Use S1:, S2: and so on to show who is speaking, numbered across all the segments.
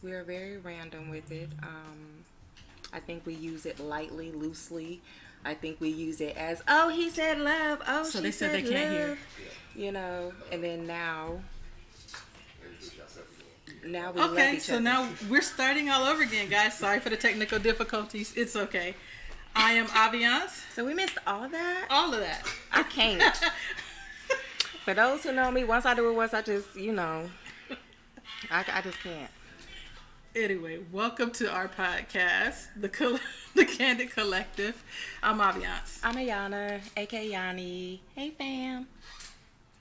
S1: We are very random with it. I think we use it lightly, loosely. I think we use it as, oh, he said love. Oh,
S2: So
S1: she
S2: they said they can't hear.
S1: You know, and then now we love
S2: Okay,
S1: each
S2: so
S1: other.
S2: now we're starting all over again, guys. Sorry for the technical difficulties. It's okay. I am Aviance.
S1: So we missed all of that?
S2: All of that.
S1: I can't. For those who know me, once I do it once, I just, I just can't.
S2: Anyway, welcome to our podcast, the Candid Collective. I'm Aviance.
S1: I'm Aiyana, aka Yanni. Hey, fam.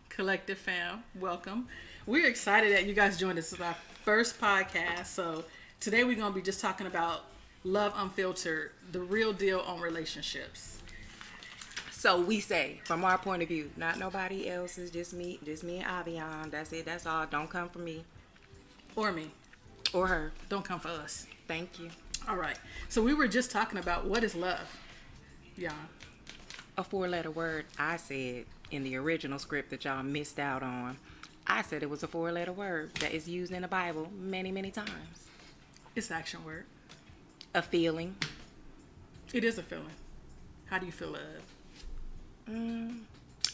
S2: Collective fam, welcome. We're excited that you guys joined us. This is our first podcast. So today we're going to be just talking about love unfiltered, the real deal on relationships.
S1: So we say, from our point of view, not nobody else's, just me and Avian. That's it. That's all. Don't come for me.
S2: Or me.
S1: Or her.
S2: Don't come for us.
S1: Thank you.
S2: All right. So we were just talking about what is love. Yeah.
S1: A 4-letter word I said in the original script that y'all missed out on. I said it was a 4-letter word that is used in the Bible many, many times.
S2: It's an action word.
S1: A feeling.
S2: It is a feeling. How do you feel love?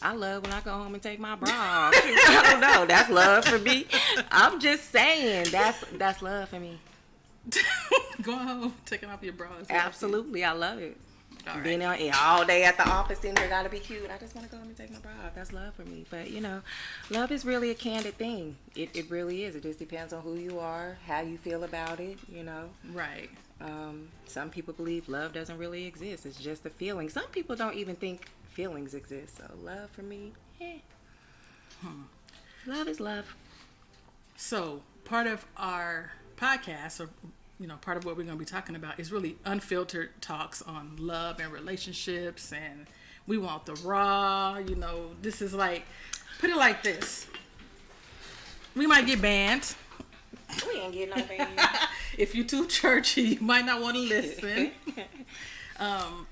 S1: I love when I go home and take my bra off. I don't know. That's love for me. I'm just saying. That's love for me.
S2: Going home, taking off your bra.
S1: Absolutely. I love it.
S2: All right.
S1: Being all day at the office in here, gotta be cute. I just want to go home and take my bra off. That's love for me. But, love is really a candid thing. It really is. It just depends on who you are, how you feel about it,
S2: Right.
S1: Some people believe love doesn't really exist. It's just a feeling. Some people don't even think feelings exist. So love for me, love is love.
S2: So part of our podcast, or part of what we're going to be talking about, is really unfiltered talks on love and relationships, and we want the raw. This is like, put it like this: we might get banned.
S1: We ain't getting no banned.
S2: If you're too churchy, you might not want to listen.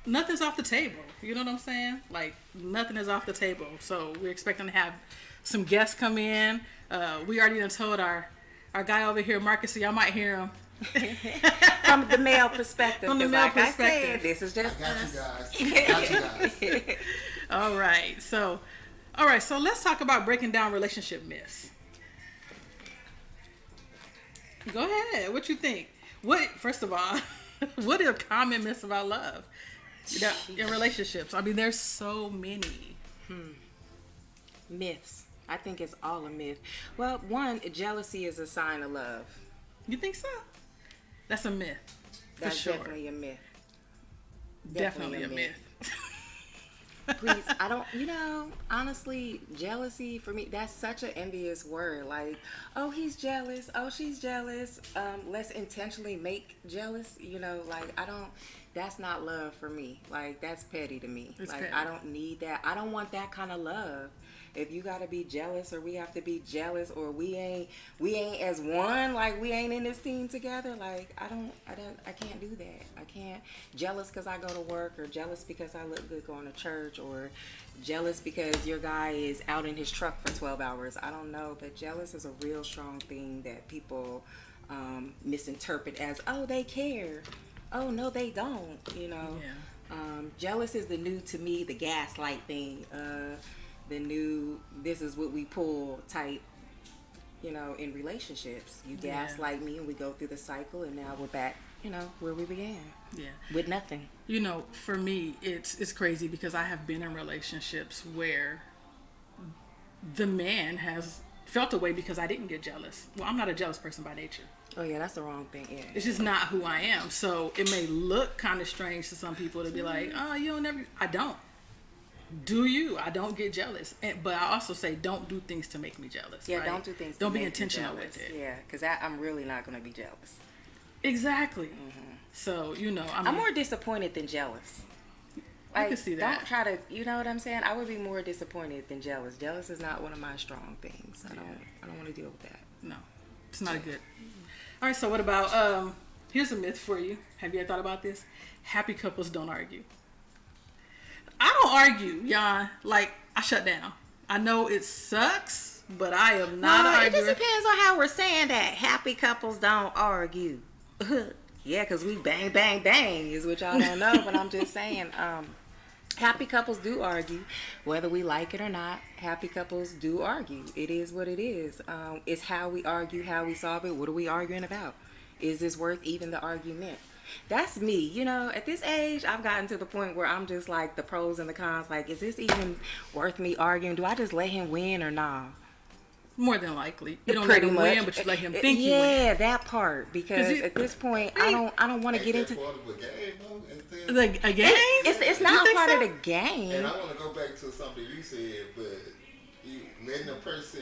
S2: Nothing's off the table. You know what I'm saying? Like, nothing is off the table. So we're expecting to have some guests come in. We already done told our guy over here, Marcus, so y'all might hear him.
S1: From the male perspective.
S2: From the male perspective.
S1: I said, this is just
S3: Got you guys.
S2: All right. So let's talk about breaking down relationship myths. Go ahead. What you think? First of all, what are common myths about love in relationships? I mean, there's so many.
S1: Myths. I think it's all a myth. Well, one, jealousy is a sign of love.
S2: You think so? That's a myth.
S1: That's
S2: for sure.
S1: definitely a myth.
S2: Definitely a myth.
S1: Please, I don't, honestly, jealousy for me, that's such an envious word. Like, oh, he's jealous. Oh, she's jealous. Let's intentionally make jealous. That's not love for me. Like, that's petty to me.
S2: It's
S1: like,
S2: petty.
S1: I don't need that. I don't want that kind of love. If you gotta be jealous, or we have to be jealous, or we ain't as one, like we ain't in this team together, like I can't do that. I can't jealous because I go to work, or jealous because I look good going to church, or jealous because your guy is out in his truck for 12 hours. I don't know, but jealous is a real strong thing that people misinterpret as, oh, they care. Oh, no, they don't,
S2: Yeah.
S1: Jealous is the new, to me, the gaslight thing. The new, this is what we pull type, in relationships. You gaslight me, and we go through the cycle, and now we're back, where we began.
S2: Yeah.
S1: With nothing.
S2: For me, it's crazy because I have been in relationships where the man has felt a way because I didn't get jealous. Well, I'm not a jealous person by nature.
S1: Oh, yeah, that's the wrong thing, yeah.
S2: It's just not who I am. So it may look kind of strange to some people to be like, oh, you don't never, I don't. Do you? I don't get jealous. But I also say don't do things to make me jealous.
S1: Yeah,
S2: right?
S1: don't do things to
S2: Don't
S1: make
S2: be
S1: me
S2: intentional
S1: jealous.
S2: with it.
S1: Yeah, because I'm really not going to be jealous.
S2: Exactly. So,
S1: I'm more disappointed than jealous.
S2: I can see that.
S1: Don't try to, you know what I'm saying? I would be more disappointed than jealous. Jealous is not one of my strong things. I don't want to deal with that.
S2: No, it's not good. All right, so what about, here's a myth for you. Have you ever thought about this? Happy couples don't argue. I don't argue, y'all. Like, I shut down. I know it sucks, but I am not
S1: Well, it
S2: arguing.
S1: just depends on how we're saying that. Happy couples don't argue. Yeah, because we bang, bang, bang is what y'all don't know, but I'm just saying, happy couples do argue, whether we like it or not. Happy couples do argue. It is what it is. It's how we argue, how we solve it. What are we arguing about? Is this worth even the argument? That's me. You know, at this age, I've gotten to the point where I'm just like the pros and the cons. Like, is this even worth me arguing? Do I just let him win or nah?
S2: More than likely, you don't
S1: Pretty
S2: let him
S1: much.
S2: win, but you let him think you win.
S1: Yeah, that part. Because at this point, I don't want to get into.
S3: Part of a game, though, and then,
S2: Like a game?
S1: It's
S2: You
S1: not a
S2: think
S1: part
S2: so?
S1: of the game.
S3: and I want to go back to something you said, but you letting a person.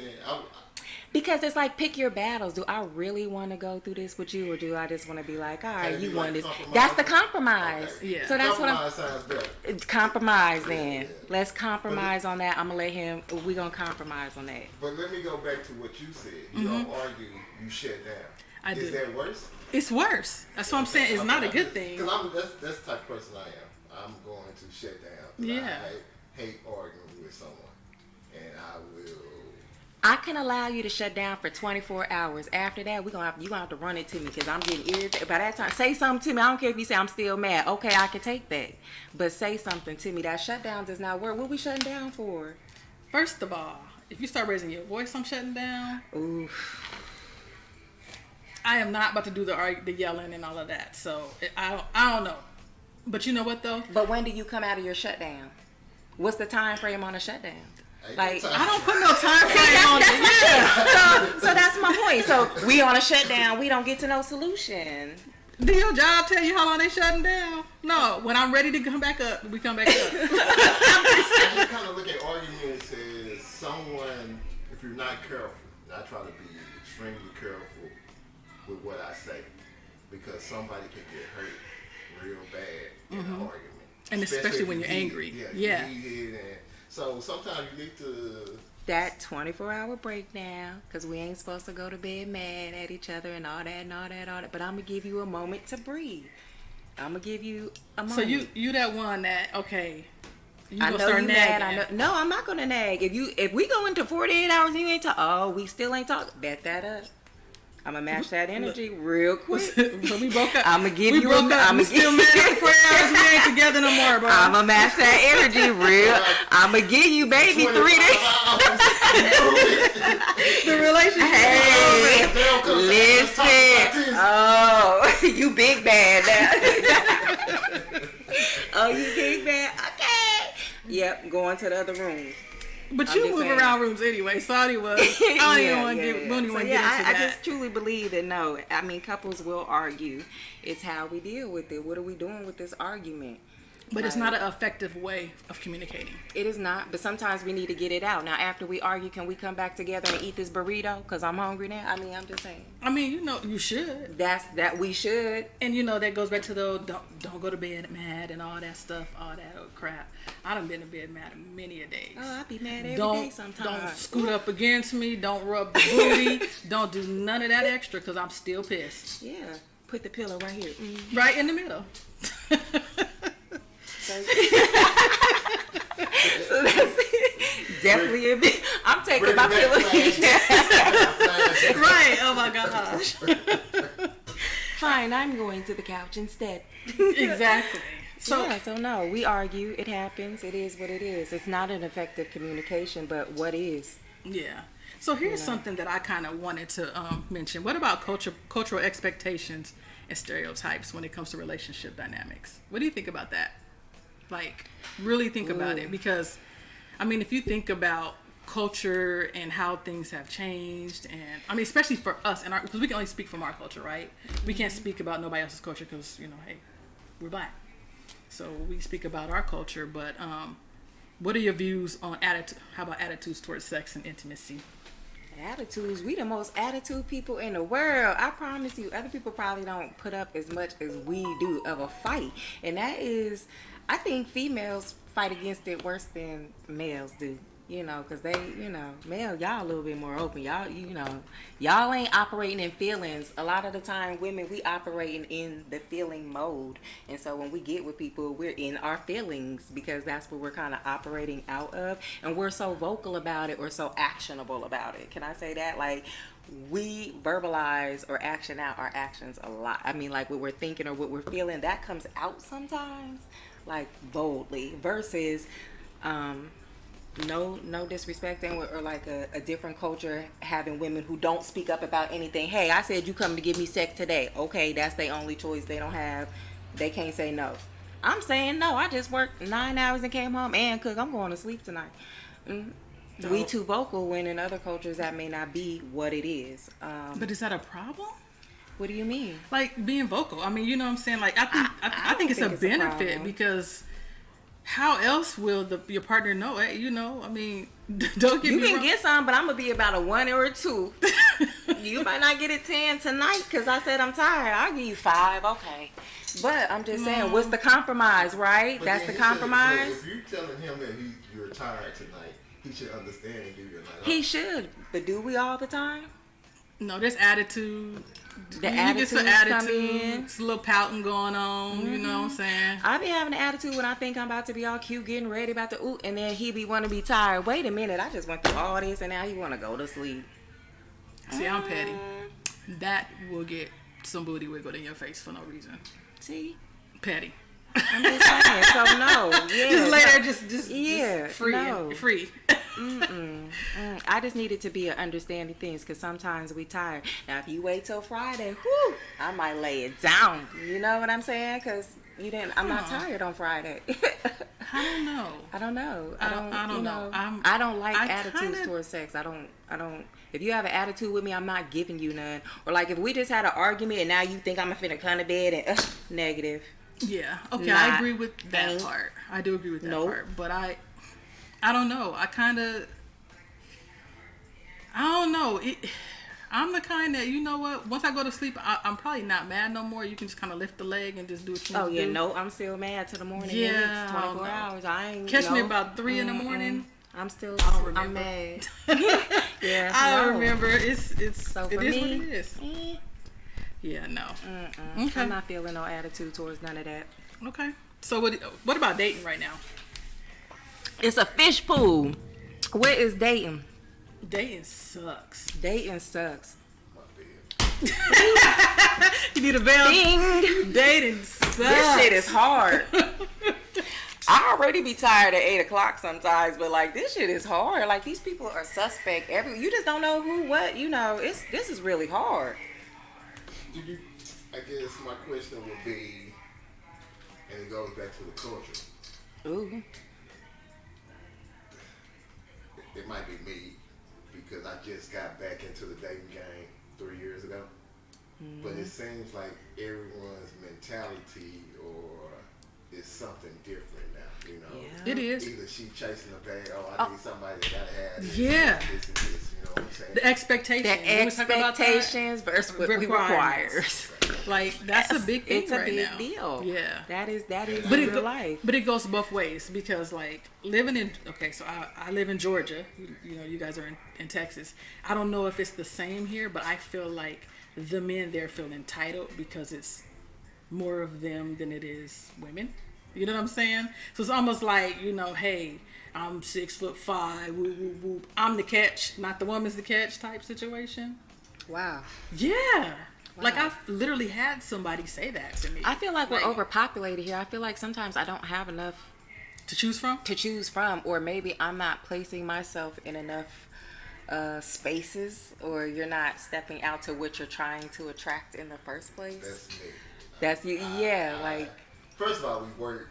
S1: Because it's like, pick your battles. Do I really want to go through this with you, or do I just want to be like, all right,
S3: Can it
S1: you
S3: be
S1: won
S3: like
S1: this?
S3: compromise?
S1: That's the compromise.
S3: Okay.
S2: Yeah.
S1: So that's
S3: Compromise sounds better.
S1: what I'm compromise. Then
S3: Yeah.
S1: let's compromise on that. I'm gonna let him. We gonna compromise on that.
S3: But let me go back to what you said. You don't argue, you shut down.
S2: I
S3: Is
S2: do.
S3: that worse?
S2: It's worse. That's what I'm saying. It's not a good thing.
S3: Because that's the type of person I am. I'm going to shut down. 'Cause
S2: Yeah.
S3: I hate arguing with someone, and I will.
S1: I can allow you to shut down for 24 hours. After that, you gonna have to run it to me because I'm getting irritated. By that time, say something to me. I don't care if you say I'm still mad. Okay, I can take that. But say something to me. That shutdown does not work. What we shutting down for?
S2: First of all, if you start raising your voice, I'm shutting down.
S1: Ooh.
S2: I am not about to do the yelling and all of that. So I don't know. But you know what though?
S1: But when do you come out of your shutdown? What's the time frame on a shutdown? Like,
S2: I don't put no time frame on
S1: that's
S2: it.
S1: my
S2: Yeah.
S1: shit. So that's my point. So we on a shutdown. We don't get to no solution.
S2: Do your job tell you how long they shutting down? No. When I'm ready to come back up, we come back up.
S3: I just kind of look at arguments as someone, if you're not careful, and I try to be extremely careful with what I say, because somebody can get hurt real bad in an argument.
S2: And especially
S3: if
S2: when
S3: you
S2: you're
S3: heated.
S2: angry.
S3: Yeah.
S2: Yeah.
S3: Heated, and so sometimes you need to.
S1: That 24-hour breakdown, because we ain't supposed to go to bed mad at each other and all that and all that, all that. But I'm going to give you a moment to breathe. I'm going to give you a moment.
S2: So you that one that, okay, you
S1: I
S2: gonna
S1: know
S2: start
S1: you
S2: nagging.
S1: mad. I know. No, I'm not going to nag. If we go into 48 hours and you ain't talk, we still ain't talking. Bet that up. I'm going to match that energy real quick.
S2: So we broke up.
S1: I'm going to give
S2: we
S1: you
S2: broke up. We still mad after 4 hours. We ain't together no more, bro.
S1: I'm going to match that energy real. I'm going to give you, baby, 3 days.
S2: The relationship.
S1: Hey, listen. Oh, you big bad now. Oh, you big bad. Okay. Yep, going to the other room.
S2: But
S1: I'm
S2: you
S1: just
S2: move
S1: saying.
S2: around rooms anyway, so I don't even want to get into
S1: I
S2: that.
S1: just truly believe that no. I mean, couples will argue. It's how we deal with it. What are we doing with this argument?
S2: But it's not an effective way of communicating.
S1: It is not, but sometimes we need to get it out. Now, after we argue, can we come back together and eat this burrito? Because I'm hungry now. I mean, I'm just saying.
S2: I mean, you should.
S1: That we should.
S2: And that goes back to the don't go to bed mad and all that stuff, all that old crap. I done been to bed mad many a days.
S1: Oh, I be mad every day
S2: Don't
S1: sometimes.
S2: scoot up against me. Don't rub the booty. Don't do none of that extra because I'm still pissed.
S1: Yeah. Put the pillow right here.
S2: Right in the middle.
S1: So that's definitely a bit. I'm taking my pillow.
S2: Right. Oh my gosh.
S1: Fine, I'm going to the couch instead.
S2: Exactly.
S1: So no, we argue. It happens. It is what it is. It's not an effective communication, but what is?
S2: Yeah. So here's something that I kind of wanted to mention. What about cultural expectations and stereotypes when it comes to relationship dynamics? What do you think about that? Like, really think about it, because, I mean, if you think about culture and how things have changed, and I mean, especially for us, and because we can only speak from our culture, right? We can't speak about nobody else's culture because, hey, we're black. So we speak about our culture, but what are your views on attitude? How about attitudes towards sex and intimacy?
S1: Attitudes. We the most attitude people in the world. I promise you, other people probably don't put up as much as we do of a fight. And that is, I think females fight against it worse than males do. You know, because they, you know, male, y'all a little bit more open. Y'all, you know, y'all ain't operating in feelings. A lot of the time, women, we operating in the feeling mode. And so when we get with people, we're in our feelings because that's what we're kind of operating out of. And we're so vocal about it or so actionable about it. Can I say that? Like, we verbalize or action out our actions a lot. I mean, like what we're thinking or what we're feeling, that comes out sometimes, like boldly, versus, no disrespecting or like a different culture having women who don't speak up about anything. Hey, I said you come to give me sex today. Okay, that's their only choice. They don't have, they can't say no. I'm saying no. I just worked 9 hours and came home and cook. I'm going to sleep tonight. We too vocal when in other cultures that may not be what it is.
S2: But is that a problem?
S1: What do you mean?
S2: Like being vocal. I mean, you know what I'm saying? Like I think it's a benefit because how else will your partner know? Hey, you know, I mean, don't get me wrong.
S1: You can get some, but I'm gonna be about a 1 or a 2. You might not get a 10 tonight because I said I'm tired. I'll give you 5, okay. But I'm just saying, what's the compromise, right?
S3: But
S1: that's the
S3: should,
S1: compromise.
S3: if you're telling him that you're tired tonight, he should understand and give you a night off.
S1: He should, but do we all the time?
S2: No, there's attitude.
S1: The
S2: you get some
S1: attitudes come
S2: attitude.
S1: in.
S2: It's a little pouting going on. You know what I'm saying?
S1: I be having an attitude when I think I'm about to be all cute, getting ready, about to and then he be want to be tired. Wait a minute, I just went through all this and now he want to go to sleep.
S2: See, I'm petty. That will get some booty wiggled in your face for no reason.
S1: See,
S2: Petty.
S1: I'm just saying. So no, yeah,
S2: Just lay there, just free,
S1: no.
S2: free.
S1: I just needed to be an understanding things because sometimes we tired. Now if you wait till Friday, whoo, I might lay it down. You know what I'm saying? Because you didn't. I'm not tired on Friday.
S2: I don't know.
S1: I don't know.
S2: I don't know.
S1: I don't like
S2: I
S1: attitudes
S2: kinda,
S1: towards sex. I don't. If you have an attitude with me, I'm not giving you none. Or like if we just had an argument and now you think I'm finna come to bed and negative.
S2: Yeah. Okay.
S1: Not
S2: I agree with that
S1: ain't.
S2: part. I do agree with that
S1: Nope.
S2: part. But I don't know. I don't know. I'm the kind that, you know what? Once I go to sleep, I'm probably not mad no more. You can just kind of lift the leg and just do what you need to do.
S1: No, I'm still mad till the morning.
S2: Yeah,
S1: It's 24 hours. I ain't
S2: catch me about 3 in the morning.
S1: I'm still.
S2: I don't remember.
S1: I'm mad. Yeah,
S2: I don't
S1: no.
S2: remember. It's
S1: So
S2: it
S1: for
S2: is
S1: me,
S2: what it is. Yeah, no. Okay.
S1: I'm not feeling no attitude towards none of that.
S2: Okay. So what about dating right now?
S1: It's a fish pool. What is dating?
S2: Dating sucks.
S1: Dating sucks.
S2: You need a bell.
S1: Ding.
S2: Dating sucks.
S1: This shit is hard. I already be tired at 8 o'clock sometimes, but like this shit is hard. Like these people are suspect. You just don't know who, what. You know, this is really hard.
S3: I guess my question would be, and it goes back to the culture.
S1: Ooh.
S3: It might be me because I just got back into the dating game 3 years ago. But it seems like everyone's mentality is something different now, you know.
S2: It is.
S3: Either she chasing a bag, I need somebody that gotta have this,
S2: Yeah.
S3: this and this, you know what I'm saying?
S2: The expectations.
S1: The
S2: When we talk about that,
S1: expectations versus what we require.
S2: Like that's a big thing
S1: It's a
S2: right
S1: big
S2: now.
S1: deal.
S2: Yeah.
S1: That is
S2: But
S1: real life.
S2: But it goes both ways because like living in so I live in Georgia. You know, you guys are in Texas. I don't know if it's the same here, but I feel like the men there feel entitled because it's more of them than it is women. You know what I'm saying? So it's almost like, you know, hey, I'm 6'5", whoop, whoop, whoop. I'm the catch, not the woman's the catch type situation.
S1: Wow.
S2: Yeah.
S1: Wow.
S2: Like I've literally had somebody say that to me.
S1: I feel like we're overpopulated here. I feel like sometimes I don't have enough
S2: to choose from,
S1: or maybe I'm not placing myself in enough spaces, or you're not stepping out to what you're trying to attract in the first place.
S3: That's me.
S1: That's you. Like.
S3: First of all, we work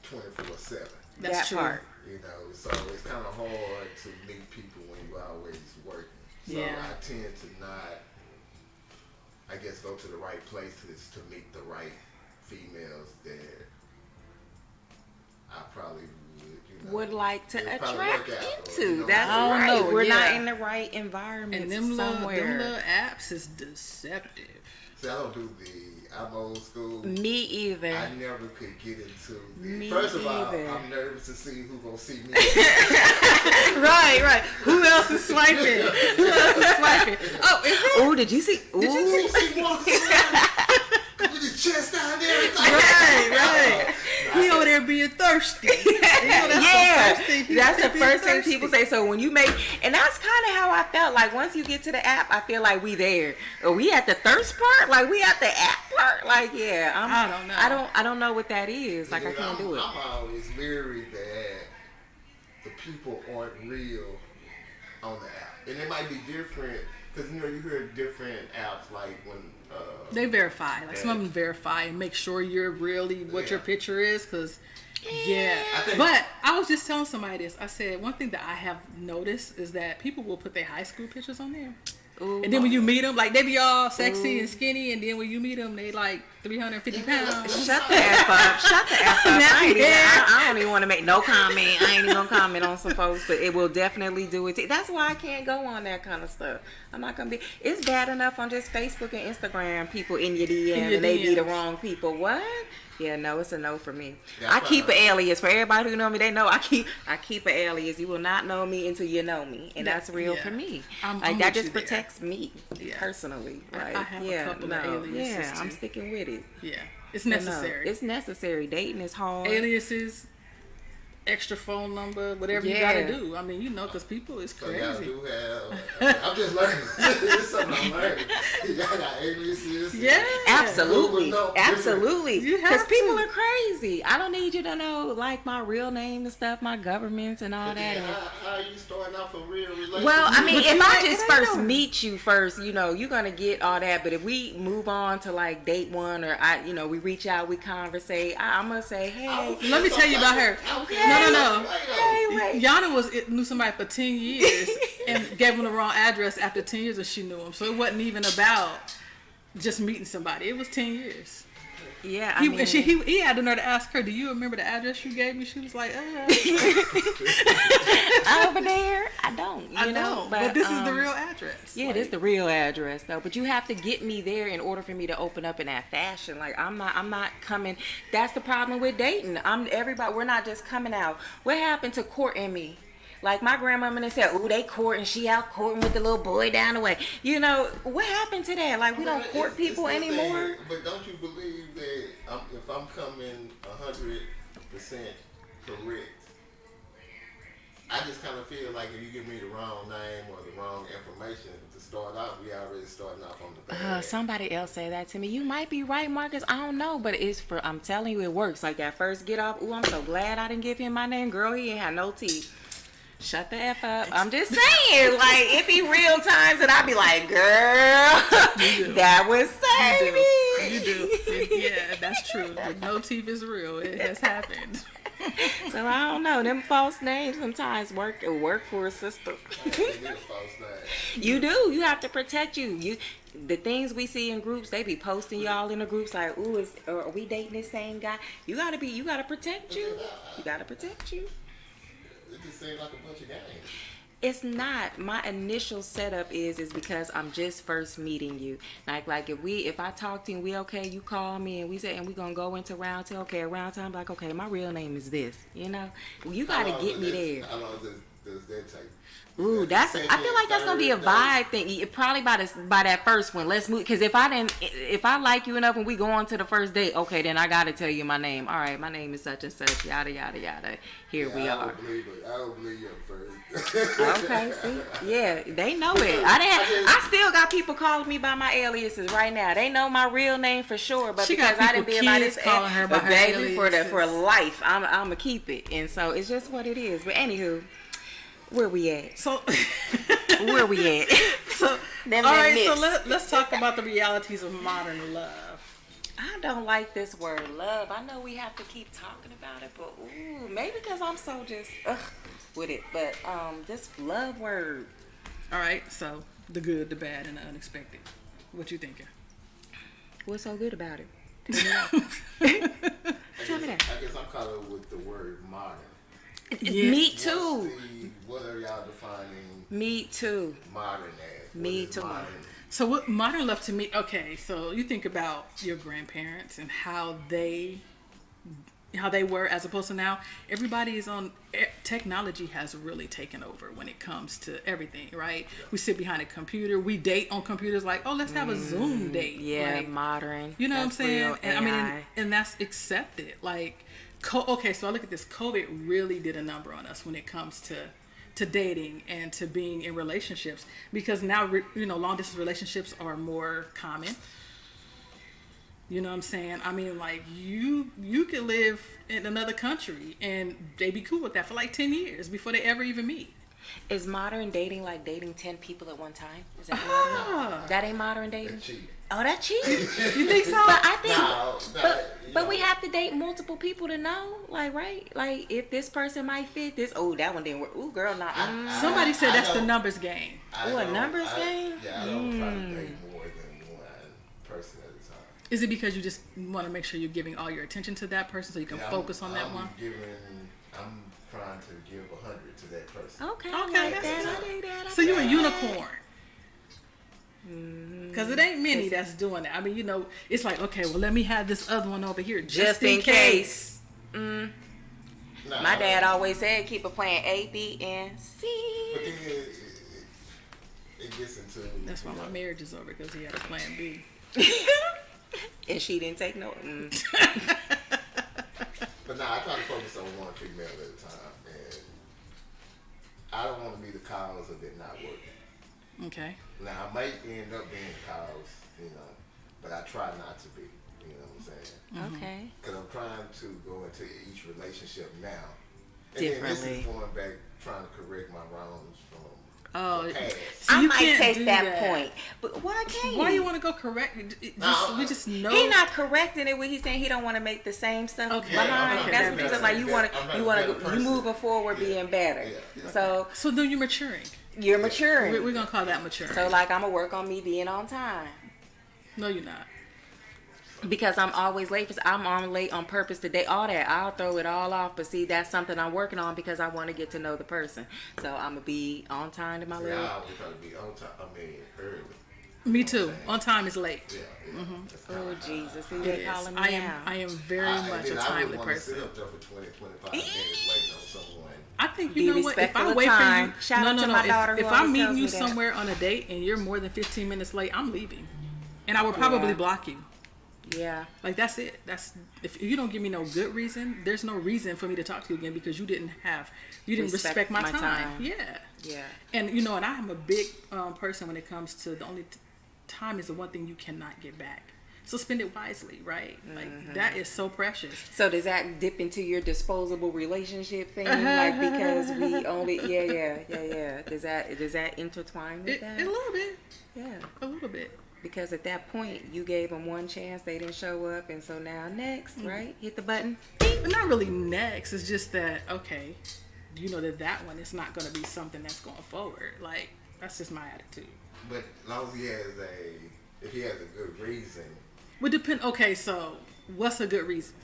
S3: 24/7.
S2: That's
S1: that
S2: true.
S1: part.
S3: You know, so it's kind of hard to meet people when you're always working. So
S2: Yeah.
S3: I tend to not, I guess, go to the right places to meet the right females that I probably
S1: would like to
S3: it'd probably
S1: attract
S3: work out,
S1: into.
S3: or, you know,
S1: That's
S2: I don't
S1: right.
S2: know,
S1: We're
S2: yeah.
S1: not in the right environment
S2: And them
S1: somewhere.
S2: little apps is deceptive.
S3: See, I don't do I'm old school.
S1: Me either.
S3: I never could get into
S1: Me
S3: First of all,
S1: either.
S3: I'm nervous to see who gonna see me.
S2: Right. Who else is swiping? Oh, is it?
S1: Oh, did you see? Ooh.
S3: Did you see walking around with his chest out and everything?
S2: Right. He over there being thirsty.
S1: That's the first thing people say. So when you and that's kind of how I felt. Like once you get to the app, I feel like we there. Are we at the thirst part? Like we at the app part? Like
S2: I don't know.
S1: I don't know what that is. Like I can't do it.
S3: I'm always leery that the people aren't real on the app, and it might be different because you hear different apps like when
S2: they verify. Like some of them verify and make sure you're really what your picture is. Because but I was just telling somebody this. I said one thing that I have noticed is that people will put their high school pictures on there. Ooh. And then when you meet them, like they be all sexy and skinny, and then when you meet them, they like 350 pounds.
S1: Shut the F up. Shut the F up. I don't even want to make no comment. I ain't even going to comment on some folks, but it will definitely do it. That's why I can't go on that kind of stuff. I'm not going to be. It's bad enough on just Facebook and Instagram, people in your DM, and they be the wrong people. What? Yeah, no, it's a no for me. I keep an alias. For everybody who know me, they know I keep an alias. You will not know me until you know me, and that's real for me.
S2: I'm
S1: that just protects me personally. Like,
S2: I have a couple of aliases too.
S1: I'm sticking with it.
S2: Yeah, it's necessary.
S1: It's necessary. Dating is hard.
S2: Aliases, extra phone number, whatever you gotta do. I mean, because people is crazy.
S3: So y'all do have. I'm just learning. It's something I'm learning. Y'all got aliases.
S2: Yeah,
S1: absolutely. Because people
S2: to.
S1: are crazy. I don't need you to know like my real name and stuff, my governments and all that.
S3: How are you starting off a real relationship?
S1: Well, I mean, if I just first meet you first, you're gonna get all that. But if we move on to like date one, or we reach out, we conversate, I'm gonna say, hey,
S2: let me tell you about her.
S1: Okay.
S2: No.
S1: Hey,
S2: Yana knew somebody for 10 years and gave him the wrong address after 10 years and she knew him. So it wasn't even about just meeting somebody. It was 10 years.
S1: Yeah,
S2: he had the nerve to ask her, "Do you remember the address you gave me?" She was like,
S1: over there, I don't. You know,
S2: but this is the real address.
S1: Yeah, this is the real address though. But you have to get me there in order for me to open up in that fashion. Like I'm not coming. That's the problem with dating. We're not just coming out. What happened to courting me? Like my grandmama said, "Ooh, they courting. She out courting with the little boy down the way." What happened to that? Like we don't court people anymore.
S3: But don't you believe that if I'm coming 100% correct, I just kind of feel like if you give me the wrong name or the wrong information to start off, we already starting off on the bad.
S1: Somebody else said that to me. You might be right, Marcus. I don't know, but I'm telling you, it works. Like that first get off. Ooh, I'm so glad I didn't give him my name, girl. He ain't had no teeth. Shut the F up. I'm just saying, like, it be real times that I be like, girl, that was Sadie.
S2: You do. Yeah, that's true. No teeth is real. It has happened.
S1: So I don't know. Them false names sometimes work for a sister. You do. You have to protect you. The things we see in groups, they be posting y'all in the groups like, ooh, are we dating this same guy? You gotta protect you. You gotta protect you.
S3: It just seems like a bunch of games.
S1: It's not. My initial setup is because I'm just first meeting you. Like if I talk to you and we okay, you call me and we say and we gonna go into round two. Okay, around time, like okay, my real name is this. You gotta get me there.
S3: How long does that take?
S1: Ooh, I feel like that's gonna be a vibe thing. Probably by that first one. Let's move. Because if I like you enough when we go on to the first date, okay, then I gotta tell you my name. All right, my name is such and such. Yada yada yada. Here we are.
S3: I don't believe you at first.
S1: Okay, see, yeah, they know it. I still got people calling me by my aliases right now. They know my real name for sure, but because I didn't be about this
S2: calling her by her
S1: baby for life, I'm gonna keep it, and so it's just what it is. But anywho. Where we at?
S2: So,
S1: where we at?
S2: So, let's talk about the realities of modern love.
S1: I don't like this word love. I know we have to keep talking about it, but maybe because I'm so just with it. But this love word.
S2: All right, so the good, the bad, and the unexpected. What you thinking?
S1: What's so good about it? Tell me that.
S3: I guess I'm caught up with the word modern.
S1: Yeah. Me too.
S3: What are y'all defining?
S1: Me too.
S3: Modern as?
S1: Me too.
S3: Modern?
S2: So what modern love to me? Okay, so you think about your grandparents and how they were as opposed to now. Everybody is on technology has really taken over when it comes to everything, right? We sit behind a computer, we date on computers, like, oh, let's have a Zoom date.
S1: Yeah,
S2: like,
S1: modern.
S2: you know what I'm
S1: That's
S2: saying?
S1: real
S2: And I mean,
S1: AI.
S2: and that's accepted. Like, okay, so I look at this. COVID really did a number on us when it comes to dating and to being in relationships, because now long distance relationships are more common. You know what I'm saying? I mean, like, you could live in another country and they be cool with that for like 10 years before they ever even meet.
S1: Is modern dating like dating 10 people at one time? Is that
S2: Ah.
S1: that ain't modern dating?
S3: That's cheating.
S1: Oh, that's cheating.
S2: You think so?
S1: But I think,
S3: No,
S1: we have to date multiple people to know, like, right? Like, if this person might fit this. Oh, that one didn't work. Ooh, girl, not.
S2: Somebody said
S3: I
S2: that's the
S3: don't-
S2: numbers game.
S1: Ooh, a numbers game?
S3: Yeah, I don't try to date more than one person at a time.
S2: Is it because you just want to make sure you're giving all your attention to that person so you can
S3: Yeah,
S2: focus on that
S3: I'm
S2: one?
S3: I'm trying to give 100 to that person.
S1: Okay,
S2: Okay,
S1: I like
S2: that's
S1: that.
S3: good.
S1: I dig that. I
S2: So you're a
S1: dig that.
S2: unicorn. Because it ain't many that's doing that. I mean, it's like, okay, well, let me have this other one over here
S1: Just in case.
S3: Nah,
S1: My dad always said keep a plan A, B, and C.
S3: But then it gets into.
S2: That's why my marriage is over, because he had a plan B.
S1: And she didn't take no.
S3: But nah, I try to focus on one female at a time, and I don't want to be the cause of it not working.
S2: Okay.
S3: Now, I might end up being the cause, but I try not to be. You know what I'm saying?
S1: Okay.
S3: Because I'm trying to go into each relationship now. And
S1: Differently.
S3: then this is going back, trying to correct my wrongs from
S2: Oh,
S3: the past.
S2: so
S1: I
S2: you
S1: might
S2: can't
S1: take
S2: do
S1: that point, but why can't
S2: Why
S1: he?
S2: you want to go correct?
S3: No,
S2: We just know.
S1: He not correcting it when he's saying he don't want to make the same stuff
S2: Okay.
S1: behind.
S2: Okay,
S1: That's
S2: that
S1: what he's
S2: makes
S1: like. You want
S3: sense.
S1: to, you want to, you
S3: person.
S1: moving forward,
S3: Yeah.
S1: being better.
S3: Yeah.
S1: So
S2: So then you're maturing.
S1: you're maturing.
S2: We're gonna call that maturing.
S1: So like I'm gonna work on me being on time
S2: No, you're not.
S1: because I'm always late. I'm on late on purpose today. All that I'll throw it all off. But see, that's something I'm working on because I want to get to know the person. So I'm gonna be on time to my
S3: See,
S1: little.
S3: I always try to be on time. I mean, early.
S2: Me too. On time is late.
S3: Yeah. That's
S1: Oh
S3: kinda how
S1: Jesus, see
S2: It
S1: they
S2: is.
S1: calling me
S2: I
S1: out.
S2: am very
S3: and
S2: much
S3: then
S2: a
S3: I
S2: timely
S3: wouldn't want to
S2: person.
S3: sit up there for 20, 25 minutes waiting on someone.
S2: I think
S1: Be
S2: you know what? If
S1: respectful
S2: I
S1: of
S2: wait
S1: time.
S2: for you,
S1: Shout out to my daughter
S2: If
S1: who
S2: I'm
S1: always
S2: meeting
S1: tells
S2: you
S1: me that.
S2: somewhere on a date and you're more than 15 minutes late, I'm leaving, and I will probably
S1: Yeah.
S2: block you.
S1: Yeah.
S2: Like that's it. That's if you don't give me no good reason, there's no reason for me to talk to you again because you didn't respect my time. Yeah.
S1: Yeah.
S2: And and I am a big person when it comes to the only time is the one thing you cannot get back. So spend it wisely, right? Like that is so precious.
S1: So does that dip into your disposable relationship thing? Like because we only yeah. Does that intertwine with that?
S2: A little bit.
S1: Yeah.
S2: A little bit.
S1: Because at that point you gave them one chance, they didn't show up, and so now next, right? Hit the button.
S2: But not really next. It's just that okay, you know that one is not going to be something that's going forward. Like that's just my attitude.
S3: But as long as if he has a good reason.
S2: Would depend. Okay, so what's a good reason?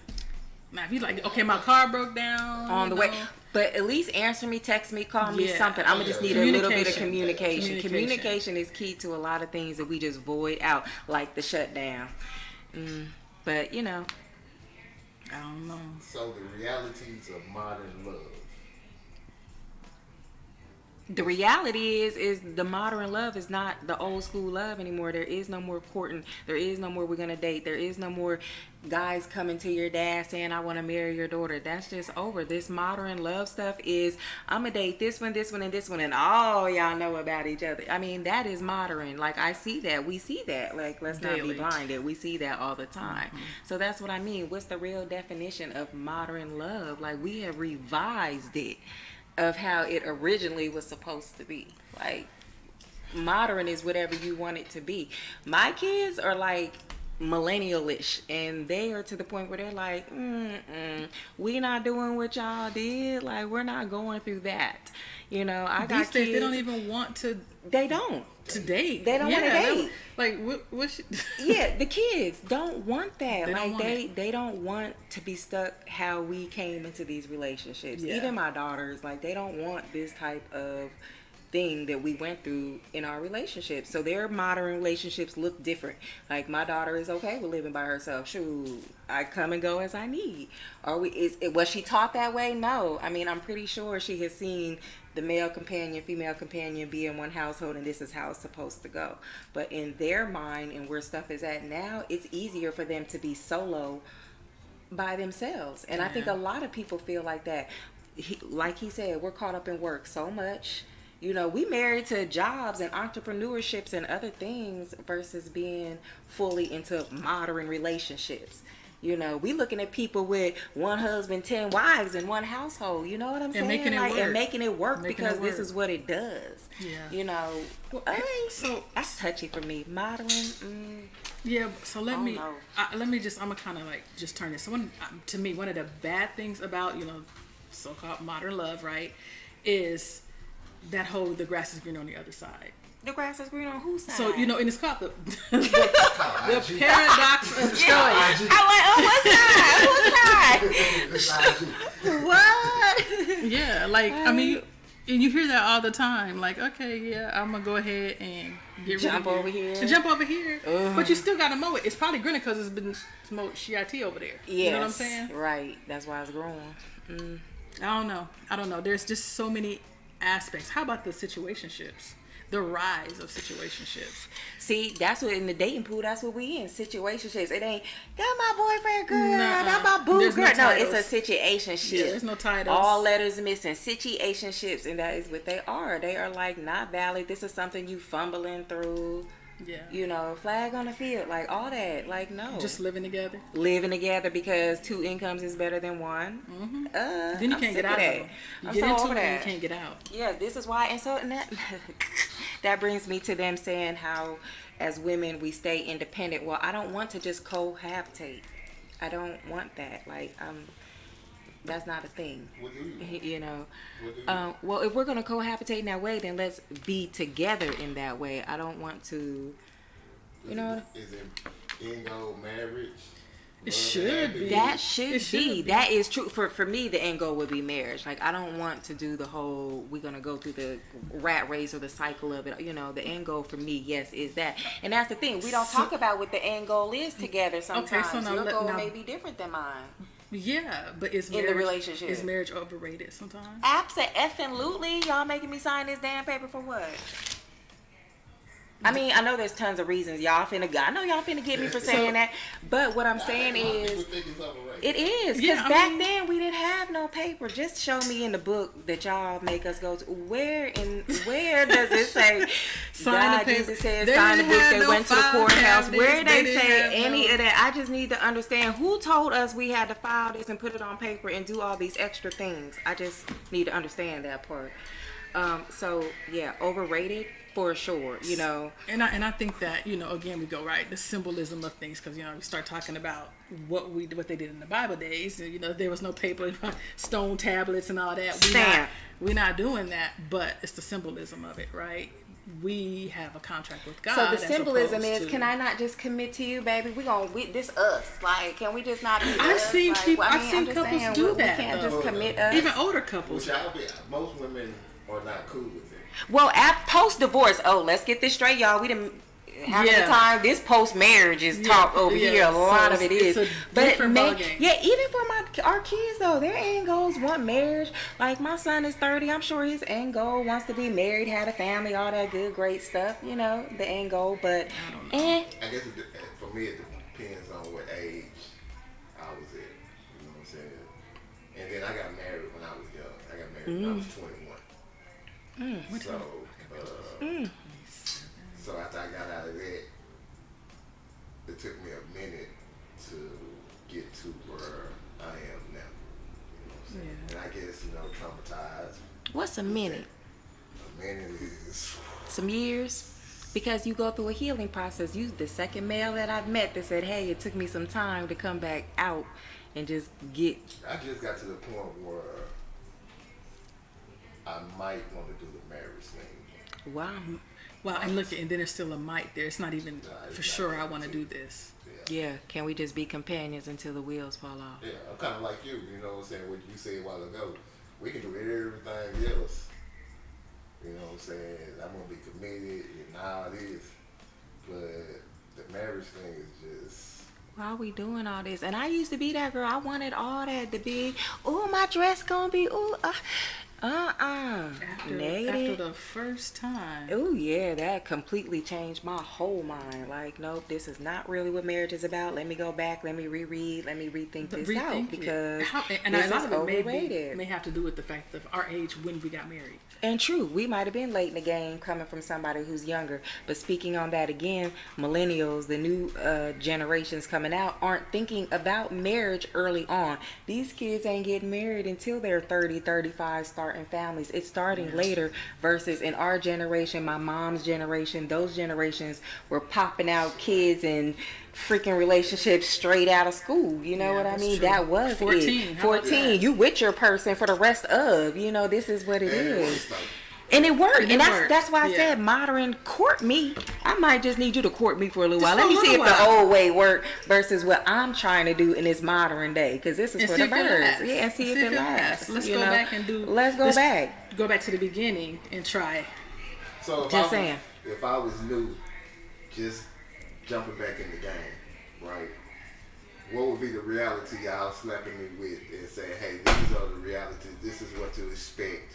S2: Now, if you like, okay, my car broke down
S1: On the way. But at least answer me, text me, call me,
S2: Yeah.
S1: something. I'm going to just need a little bit of
S2: Communication.
S1: Communication is key to a lot of things that we just void out, like the shutdown. But,
S2: I don't know.
S3: So the realities of modern love.
S1: the reality is the modern love is not the old school love anymore. There is no more courting. There is no more we're gonna date. There is no more guys coming to your dad saying I want to marry your daughter. That's just over. This modern love stuff is I'm gonna date this one, and this one, and all y'all know about each other. I mean, that is modern. Like I see that. We see that. Like let's not
S2: Daily.
S1: be blinded. We see that all the time. So that's what I mean. What's the real definition of modern love? Like we have revised it of how it originally was supposed to be. Like modern is whatever you want it to be. My kids are like millennial-ish, and they are to the point where they're like, we not doing what y'all did. Like we're not going through that. I got
S2: These days
S1: kids.
S2: they don't even want to
S1: They don't.
S2: date.
S1: They don't want to date.
S2: Like what
S1: Yeah, the kids don't want that.
S2: They don't
S1: Like
S2: want
S1: they don't want to be stuck how we came into these relationships.
S2: Yeah.
S1: Even my daughters, like they don't want this type of thing that we went through in our relationships. So their modern relationships look different. Like my daughter is okay with living by herself. Shoot, I come and go as I need. Was she taught that way? No. I mean, I'm pretty sure she has seen the male companion, female companion be in one household, and this is how it's supposed to go. But in their mind and where stuff is at now, it's easier for them to be solo by themselves. And I think a lot of people feel like that. Like he said, we're caught up in work so much. You know, we married to jobs and entrepreneurships and other things versus being fully into modern relationships. You know, we looking at people with one husband, 10 wives in one household. You know what I'm saying?
S2: Making it work.
S1: And making it work because this is what it does.
S2: Yeah.
S1: You know, so that's touchy for me. Modern.
S2: Yeah. So let me
S1: know.
S2: I'm gonna kind of like just turn this. So to me, one of the bad things about so-called modern love, right, is that whole the grass is green on the other side.
S1: The grass is green on whose side?
S2: So, and it's called the paradox of choice.
S1: I'm like, what's side? What?
S2: Yeah, like, I mean, and you hear that all the time. Like, okay, yeah, I'm going to go ahead and
S1: jump over here.
S2: And jump over here. But you still got to mow it. It's probably greener because it's been smoked shit over there.
S1: Yes,
S2: you know what I'm saying?
S1: Right. That's why it's growing.
S2: I don't know. There's just so many aspects. How about the situationships? The rise of situationships.
S1: See, that's what in the dating pool, that's what we in. Situationships. It ain't, that's my boyfriend, girl. That's my boo, girl. No, it's a situationship.
S2: Yeah, there's no titles.
S1: All letters missing. Situationships. And that is what they are. They are like not valid. This is something you fumbling through.
S2: Yeah.
S1: You know, flag on the field. Like all that. Like, no.
S2: Just living together.
S1: Living together because 2 incomes is better than 1.
S2: Mm-hmm. Then you can't get out of it. You get into it and you can't get out.
S1: Yeah, this is why. And so and that brings me to them saying how as women we stay independent. Well, I don't want to just cohabitate. I don't want that. Like, that's not a thing.
S3: What do you?
S1: You know.
S3: What do you?
S1: Well, if we're gonna cohabitate in that way, then let's be together in that way. I don't want to. You know.
S3: Is it end-goal marriage?
S2: It should be.
S1: That should be. That is true. For me, the end goal would be marriage. Like, I don't want to do the whole, we're going to go through the rat race or the cycle of it. You know, the end goal for me, yes, is that. And that's the thing. We don't talk about what the end goal is together sometimes.
S2: Okay, so now
S1: your goal may be different than mine.
S2: Yeah, but is
S1: in the relationship.
S2: Is marriage overrated sometimes?
S1: Absolutely. Y'all making me sign this damn paper for what? I mean, I know there's tons of reasons I know y'all finna get me for saying that, but what I'm saying is, it is, because back then we didn't have no paper. Just show me in the book that y'all make us go to. Where does it say,
S2: sign the paper?
S1: Jesus said, sign the book, they went to the courthouse. Where they say any of that? I just need to understand who told us we had to file this and put it on paper and do all these extra things. I just need to understand that part. So yeah, overrated for sure, you know.
S2: And I think that, you know, again we go right the symbolism of things, because, you know, we start talking about what they did in the Bible days. You know, there was no paper, stone tablets and all that. We're not doing that, but it's the symbolism of it, right? We have a contract with God.
S1: So the symbolism is, can I not just commit to you, baby? This us. Like, can we just not be us?
S2: I've seen couples do that.
S1: We can't just commit us.
S2: Even older couples.
S3: Most women are not cool with it.
S1: Well, post divorce, let's get this straight, y'all. We didn't have the time. This post marriage is talk over here. A lot of it is. But even for our kids though, their end goals want marriage. Like my son is 30. I'm sure his end goal wants to be married, have a family, all that good, great stuff. You know, the end goal. But
S2: I don't know.
S3: I guess for me, it depends on what age I was at. You know what I'm saying? And then I got married when I was young. I got married when I was 21. So after I got out of that, it took me a minute to get to where I am now. You know what I'm saying? Yeah. And I guess, you know, traumatized.
S1: What's a minute?
S3: A minute is
S1: some years. Because you go through a healing process. You the second male that I've met that said, hey, it took me some time to come back out and just get.
S3: I just got to the point where I might want to do the marriage thing.
S1: Wow.
S2: Well, and look, and then there's still a might there. It's not even for sure I want to do this.
S1: Yeah. Can we just be companions until the wheels fall off?
S3: Yeah, I'm kind of like you know what I'm saying? What you said a while ago. We can do everything else. You know what I'm saying? I'm gonna be committed and all this, but the marriage thing is just.
S1: Why are we doing all this? And I used to be that girl. I wanted all that to be, oh, my dress gonna be,
S2: After the first time.
S1: Oh yeah, that completely changed my whole mind. Like, nope, this is not really what marriage is about. Let me go back. Let me reread. Let me rethink this out because this is overrated.
S2: May have to do with the fact of our age when we got married.
S1: And true, we might have been late in the game coming from somebody who's younger. But speaking on that again, millennials, the new generations coming out, aren't thinking about marriage early on. These kids ain't getting married until they're 30, 35, starting families. It's starting later versus in our generation, my mom's generation, those generations were popping out kids and freaking relationships straight out of school. You know what I mean?
S2: True.
S1: That was
S2: 14.
S1: it. 14. You with your person for the rest of, this is what it is. And it worked. And that's why I said modern court me. I might just need you to court me for a little while. Let me see if the old way work versus what I'm trying to do in this modern day. Because this is for the birds. Yeah, and see if it lasts.
S2: Let's go back and do.
S1: Let's go back.
S2: Go back to the beginning and try.
S3: So if I was new, just jumping back in the game, right? What would be the reality y'all slapping me with and saying, hey, these are the realities, this is what to expect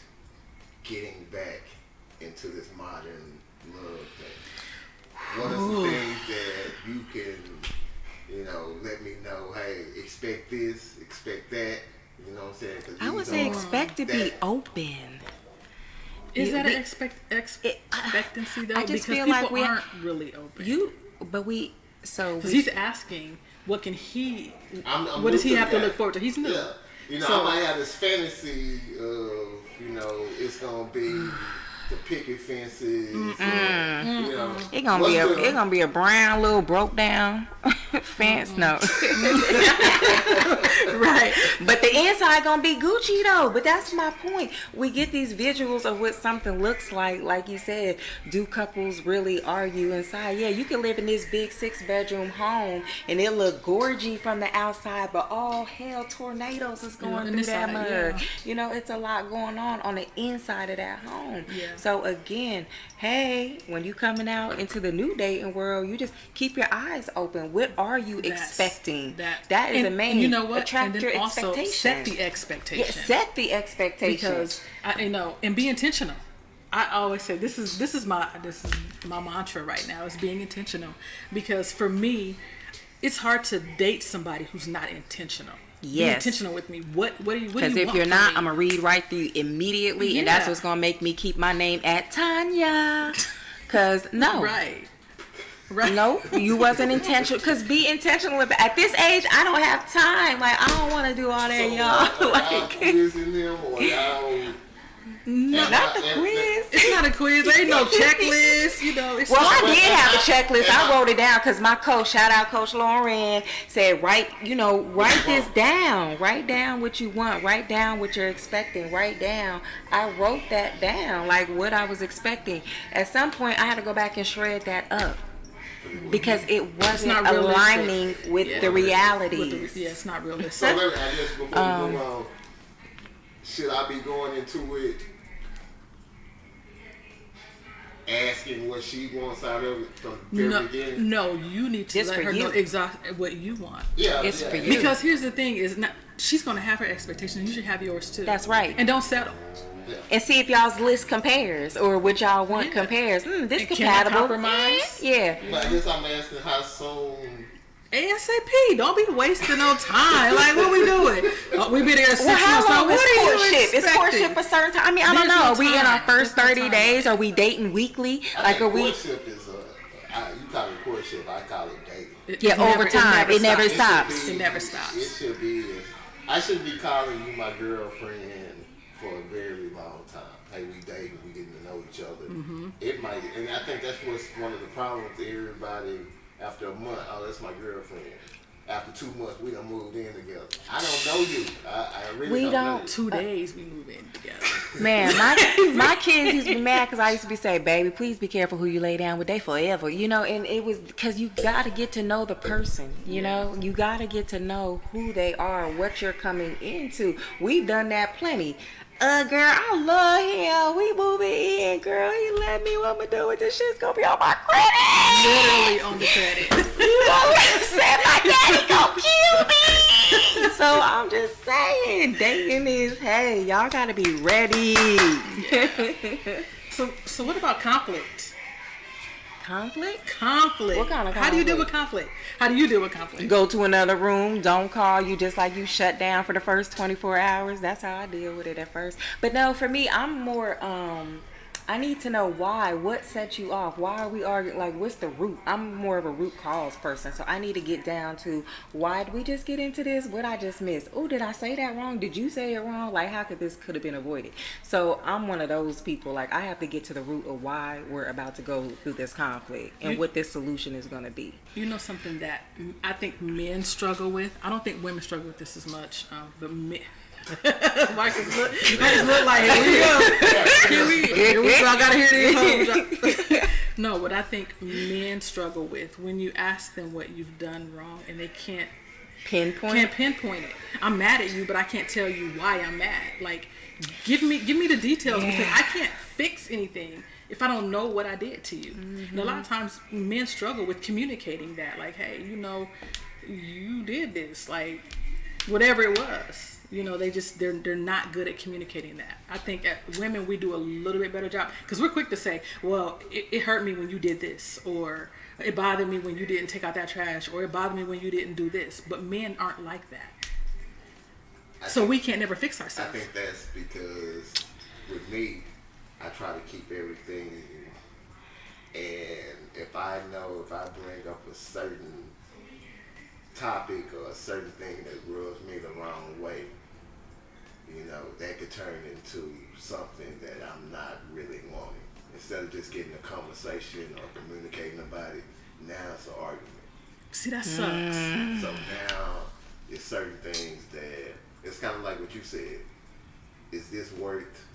S3: getting back into this modern love thing? What are some things that you can, let me know, hey, expect this, expect that, you know what I'm saying?
S1: I would say expect to be open.
S2: Is that an expectancy though?
S1: I just
S2: because
S1: feel
S2: people
S1: like we
S2: aren't really open.
S1: Because
S2: he's asking, what can he?
S3: I'm
S2: what does he have to look forward to? He's new.
S3: Yeah. I might have this fantasy of, it's gonna be the picket fences.
S1: It's gonna be a brown little broke down fence. No.
S2: Right.
S1: But the inside gonna be Gucci though. But that's my point. We get these visuals of what something looks like you said. Do couples really argue inside? Yeah, you can live in this big 6-bedroom home and it look gorgy from the outside, but all hell, tornadoes is going through that mud. It's a lot going on the inside of that home.
S2: Yeah.
S1: So again, hey, when you coming out into the new dating world, you just keep your eyes open. What are you expecting? That is the main.
S2: And you know what?
S1: Attract
S2: and then
S1: your
S2: also
S1: expectations.
S2: set the expectation.
S1: Yeah, set the expectations.
S2: Because and be intentional. I always say this is my mantra right now is being intentional. Because for me, it's hard to date somebody who's not intentional.
S1: Yes.
S2: Be intentional with me. What do you want?
S1: Because if you're not, I'm gonna read right through you immediately, and that's what's gonna make me keep my name at Tanya. Cause no.
S2: Right.
S1: No, you wasn't intentional. Cause be intentional with. At this age, I don't have time. Like I don't want to do all that, y'all.
S2: No,
S1: not the quiz.
S2: It's not a quiz. There ain't no checklist.
S1: I did have a checklist. I wrote it down because my coach, shout out Coach Lauren, said write this down. Write down what you want. Write down what you're expecting. Write down. I wrote that down, like what I was expecting. At some point, I had to go back and shred that up. Because it wasn't aligning with the reality.
S2: It's not realistic.
S3: So I guess before we move on, should I be going into it asking what she wants out of it from the very beginning?
S2: No, you need to let her know exactly what you want.
S3: Yeah,
S1: it's for you.
S2: Because here's the thing: she's going to have her expectations. You should have yours too.
S1: That's right.
S2: And don't settle.
S3: Yeah.
S1: And see if y'all's list compares or what y'all want compares. This
S2: and
S1: compatible.
S2: Can I compromise?
S1: Yeah.
S3: But I guess I'm asking how soon.
S2: ASAP. Don't be wasting no time. Like, what we doing? We been there 6 months.
S1: How long?
S2: What
S1: What
S2: are
S1: courtship?
S2: you
S1: Is courtship a certain time? I mean, I don't know. Are we in our first 30 days? Are we dating weekly?
S3: I think courtship is you call it courtship. I call it dating.
S1: Over time. It never stops.
S2: It never stops.
S3: It should be. I should be calling you my girlfriend for a very long time. Hey, we dating. We getting to know each other.
S2: Mm-hmm.
S3: It might, and I think that's what's one of the problems. Everybody after a month, oh, that's my girlfriend. After 2 months, we done moved in together. I don't know you. I really don't know you.
S2: 2 days we move in together.
S1: Man, my kids used to be mad because I used to be saying, baby, please be careful who you lay down with. They forever, and it was because you got to get to know the person, you know? You got to get to know who they are, what you're coming into. We've done that plenty. Girl, I love him. We moving in, girl. He let me. What I'ma do with this shit's gonna be on my credit.
S2: Literally on the credit.
S1: You know what I'm saying? My daddy gonna kill me. So I'm just saying, dating is, hey, y'all gotta be ready.
S2: So what about conflict?
S1: Conflict?
S2: Conflict.
S1: What kind of
S2: How do you deal with
S1: conflict?
S2: conflict? How do you deal with conflict?
S1: Go to another room. Don't call you, just like you shut down for the first 24 hours. That's how I deal with it at first. But no, for me, I'm more, I need to know why. What set you off? Why are we arguing? Like, what's the root? I'm more of a root cause person. So I need to get down to, why did we just get into this? What I just missed? Oh, did I say that wrong? Did you say it wrong? Like, how could this could have been avoided? So I'm one of those people. Like, I have to get to the root of why we're about to go through this conflict and what this solution is going to be.
S2: You know something that I think men struggle with? I don't think women struggle with this as much, but men... Marcus look like, here we go. Here we go. I gotta hear these. No, what I think men struggle with, when you ask them what you've done wrong and they can't pinpoint it. I'm mad at you, but I can't tell you why I'm mad. Like, give me the details, because I can't fix anything if I don't know what I did to you. And a lot of times men struggle with communicating that, like, hey, you know, you did this, like, whatever it was. You know, they're not good at communicating that. I think at women, we do a little bit better job, because we're quick to say, well, it hurt me when you did this, or it bothered me when you didn't take out that trash, or it bothered me when you didn't do this. But men aren't like that. So we can't never fix ourselves.
S3: I think that's because with me, I try to keep everything, and if I bring up a certain topic or a certain thing that rubs me the wrong way, you know, that could turn into something that I'm not really wanting. Instead of just getting a conversation or communicating about it, now it's an argument.
S2: See, that sucks.
S3: So now it's certain things that, it's kind of like what you said. Is this worth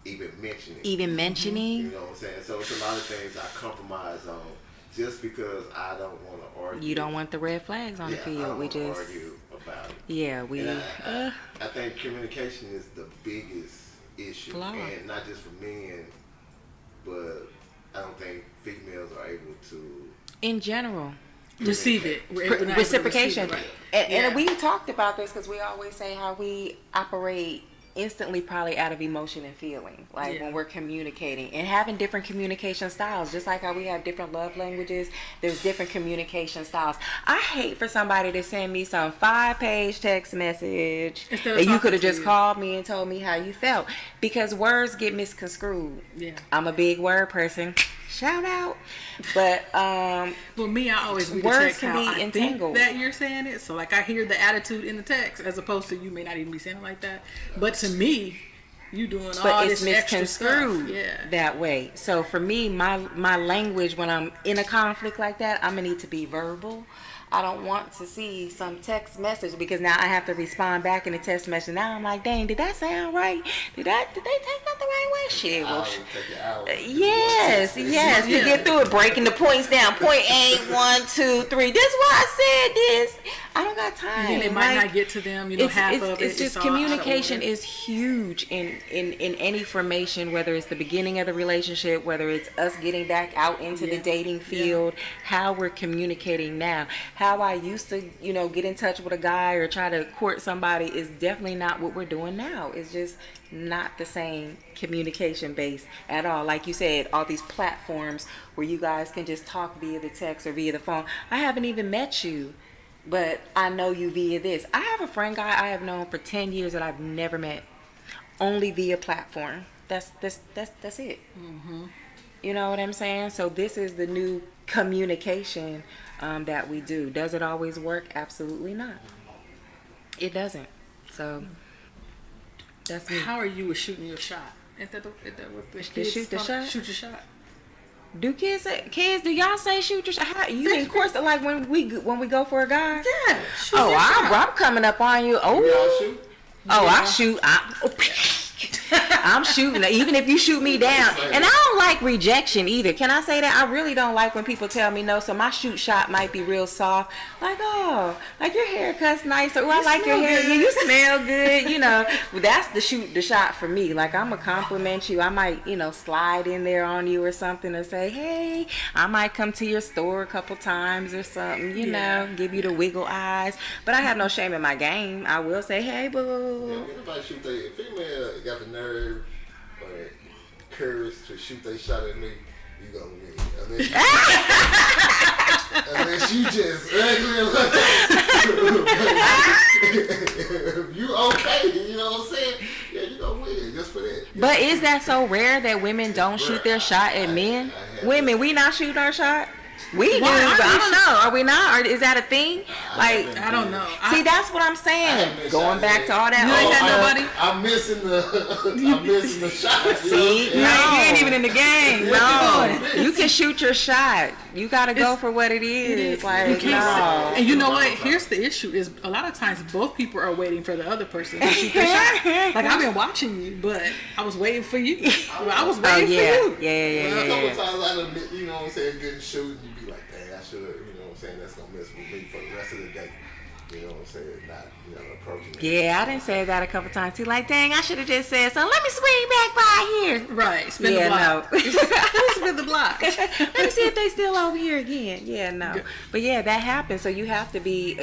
S3: even mentioning?
S1: Mentioning?
S3: You know what I'm saying? So it's a lot of things I compromise on just because I don't want to argue.
S1: You don't want the red flags on the field.
S3: I don't
S1: we
S3: want to
S1: just
S3: argue about it.
S1: Yeah, we.
S3: I think communication is the biggest issue,
S1: flaw.
S3: And not just for men, but I don't think females are able to,
S2: in general, receive it.
S1: Reciprocation.
S2: Right.
S1: And we talked about this because we always say how we operate instantly, probably out of emotion and feeling, like when we're communicating and having different communication styles. Just like how we have different love languages, there's different communication styles. I hate for somebody to send me some 5-page text message that you could have just called me and told me how you felt, because words get misconstrued. I'm a big word person, shout out. But
S2: well, me, I always read the
S1: words
S2: text
S1: can
S2: how
S1: be
S2: I
S1: entangled.
S2: think that you're saying it. So like, I hear the attitude in the text, as opposed to you may not even be saying it like that. But to me, you doing all this extra stuff.
S1: That way. So for me, my language when I'm in a conflict like that, I'm gonna need to be verbal. I don't want to see some text message, because now I have to respond back in the text message. Now I'm like, dang, did that sound right? Did they take that the right way? Shit. Well, yes, to get through it, breaking the points down. Point A, 1, 2, 3. This is why I said this. I don't got time.
S2: And then it might not get to them. You know, half of it.
S1: It's just communication is huge in any formation, whether it's the beginning of the relationship, whether it's us getting back out into the dating field, how we're communicating now. How I used to, get in touch with a guy or try to court somebody is definitely not what we're doing now. It's just not the same communication base at all. Like you said, all these platforms where you guys can just talk via the text or via the phone. I haven't even met you, but I know you via this. I have a friend guy I have known for 10 years that I've never met, only via platform. That's it. Mm-hmm. You know what I'm saying? So this is the new communication that we do. Does it always work? Absolutely not. It doesn't. So that's me.
S2: How are you with shooting your shot? Is that what the kids
S1: shoot the shot?
S2: Shoot your shot.
S1: Do kids do y'all say shoot your shot? You mean, of course, like when we go for a guy?
S2: Yeah.
S1: I'm coming up on you. Oh,
S3: y'all shoot?
S1: I shoot. I'm shooting. Even if you shoot me down. And I don't like rejection either. Can I say that? I really don't like when people tell me no. So my shoot shot might be real soft. Like, oh, like your haircut's nice. Or I like your hair. Yeah, you smell good. You know, that's the shot for me. Like, I'm going to compliment you. I might, slide in there on you or something and say, hey, I might come to your store a couple times or something, you know, give you the wiggle eyes. But I have no shame in my game. I will say, hey, boo.
S3: Yeah, anybody shoot a female got the nerve or courage to shoot they shot at me, you gonna win. Unless you just you okay, you know what I'm saying? Yeah, you gonna win just for that.
S1: But is that so rare that women don't shoot their shot at men? Women, we not shooting our shot? We do, but I don't know. Are we not? Or is that a thing? Like,
S2: I don't know.
S1: See, that's what I'm saying. Going back to all that.
S2: You ain't got nobody?
S3: I'm missing the shot.
S1: See, you ain't even in the game. No, you can shoot your shot. You got to go for what it is. Like, no.
S2: And you know what? Here's the issue: is a lot of times both people are waiting for the other person to shoot their shot. Like, I've been watching you, but I was waiting for you. I was waiting for you.
S1: Yeah.
S3: A couple times I done, you know what I'm saying, good shooting. You be like, dang, I should have, you know what I'm saying, that's gonna mess with me for the rest of the day. You know what I'm saying? Not, approaching it.
S1: Yeah, I didn't say that a couple times too. Like, dang, I should have just said, so let me swing back by here.
S2: Right, spin the block.
S1: No.
S2: Spin the block.
S1: Let me see if they still over here again. Yeah, no. But yeah, that happens. So you have to be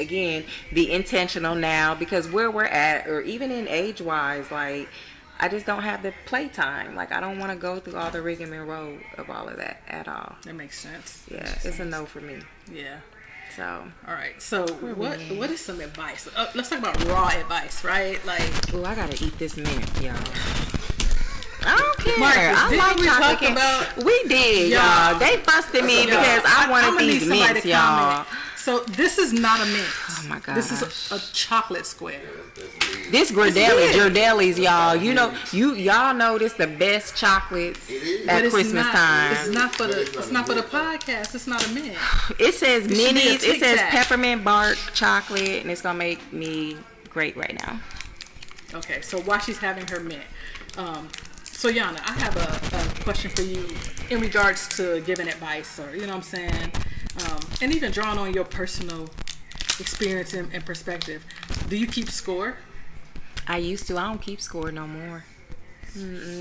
S1: intentional now, because where we're at, or even in age-wise, like, I just don't have the playtime. Like, I don't want to go through all the rigmarole of all of that at all.
S2: That makes sense.
S1: Yeah, it's a no for me.
S2: Yeah.
S1: So,
S2: all right. So, what is some advice? Let's talk about raw advice, right? Like,
S1: oh, I gotta eat this mint, y'all. I don't care.
S2: Marcus,
S1: I like
S2: we
S1: chocolate
S2: talk about?
S1: We did, y'all. They fussed at me because I wanted these mints, y'all.
S2: So this is not a mint.
S1: Oh my god.
S2: This is a chocolate square.
S1: This Girdelli's, y'all. You know, y'all know this the best chocolates at Christmas time.
S2: It's not for the podcast. It's not a mint.
S1: It says minis. It says peppermint bark chocolate, and it's gonna make me great right now.
S2: Okay, so while she's having her mint, so Yana, I have a question for you in regards to giving advice, or you know what I'm saying, and even drawing on your personal experience and perspective. Do you keep score?
S1: I used to. I don't keep score no more.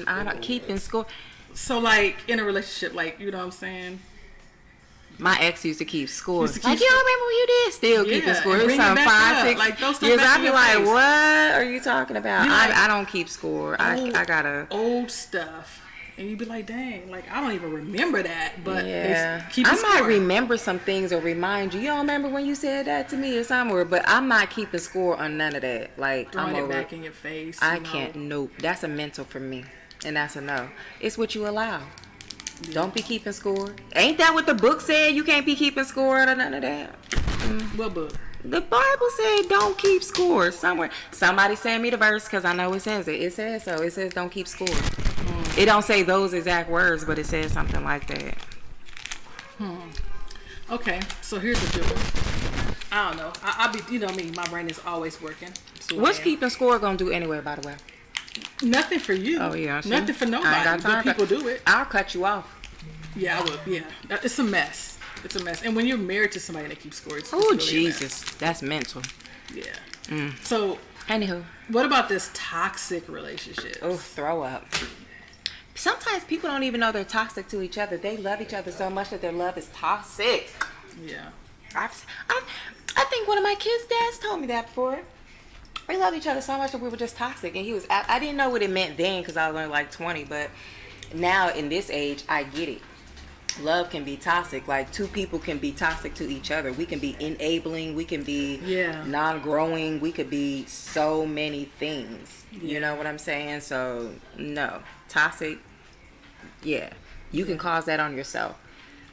S1: I don't keep in score.
S2: So like in a relationship, like, you know what I'm saying?
S1: My ex used to keep score. Like, you don't remember what you did? Still keeping score. It was some 5, 6
S2: like,
S1: years. I'd be like, what are you talking about? I don't keep score. I gotta.
S2: Old stuff. And you'd be like, dang, like, I don't even remember that. But
S1: yeah,
S2: keep
S1: I might remember some things or remind you. You don't remember when you said that to me or somewhere, but I'm not keeping score on none of that. Like,
S2: throwing it back in your face.
S1: I can't. Nope. That's a mental for me. And that's a no. It's what you allow. Yeah. Don't be keeping score. Ain't that what the book said? You can't be keeping score or none of that.
S2: What book?
S1: The Bible said don't keep score somewhere. Somebody send me the verse, because I know it says it. It says so. It says don't keep score. It don't say those exact words, but it says something like that.
S2: Okay, so here's the deal. I don't know. I'll be, you know me, my brain is always working. So
S1: what's keeping score gonna do anyway, by the way?
S2: Nothing for you.
S1: Oh yeah.
S2: Nothing for nobody. But people do it.
S1: I'll cut you off.
S2: Yeah, I would. Yeah, it's a mess. It's a mess. And when you're married to somebody that keeps score, it's
S1: oh
S2: really
S1: Jesus, that's mental.
S2: Yeah. So,
S1: anywho,
S2: what about this toxic relationship?
S1: Oh, throw up. Sometimes people don't even know they're toxic to each other. They love each other so much that their love is toxic.
S2: Yeah.
S1: I think one of my kids' dads told me that before. We loved each other so much that we were just toxic. And I didn't know what it meant then, because I was only like 20. But now in this age, I get it. Love can be toxic. Like, two people can be toxic to each other. We can be enabling. We can be non-growing. We could be so many things. Yeah. You know what I'm saying? So, no. Toxic, yeah. You can cause that on yourself.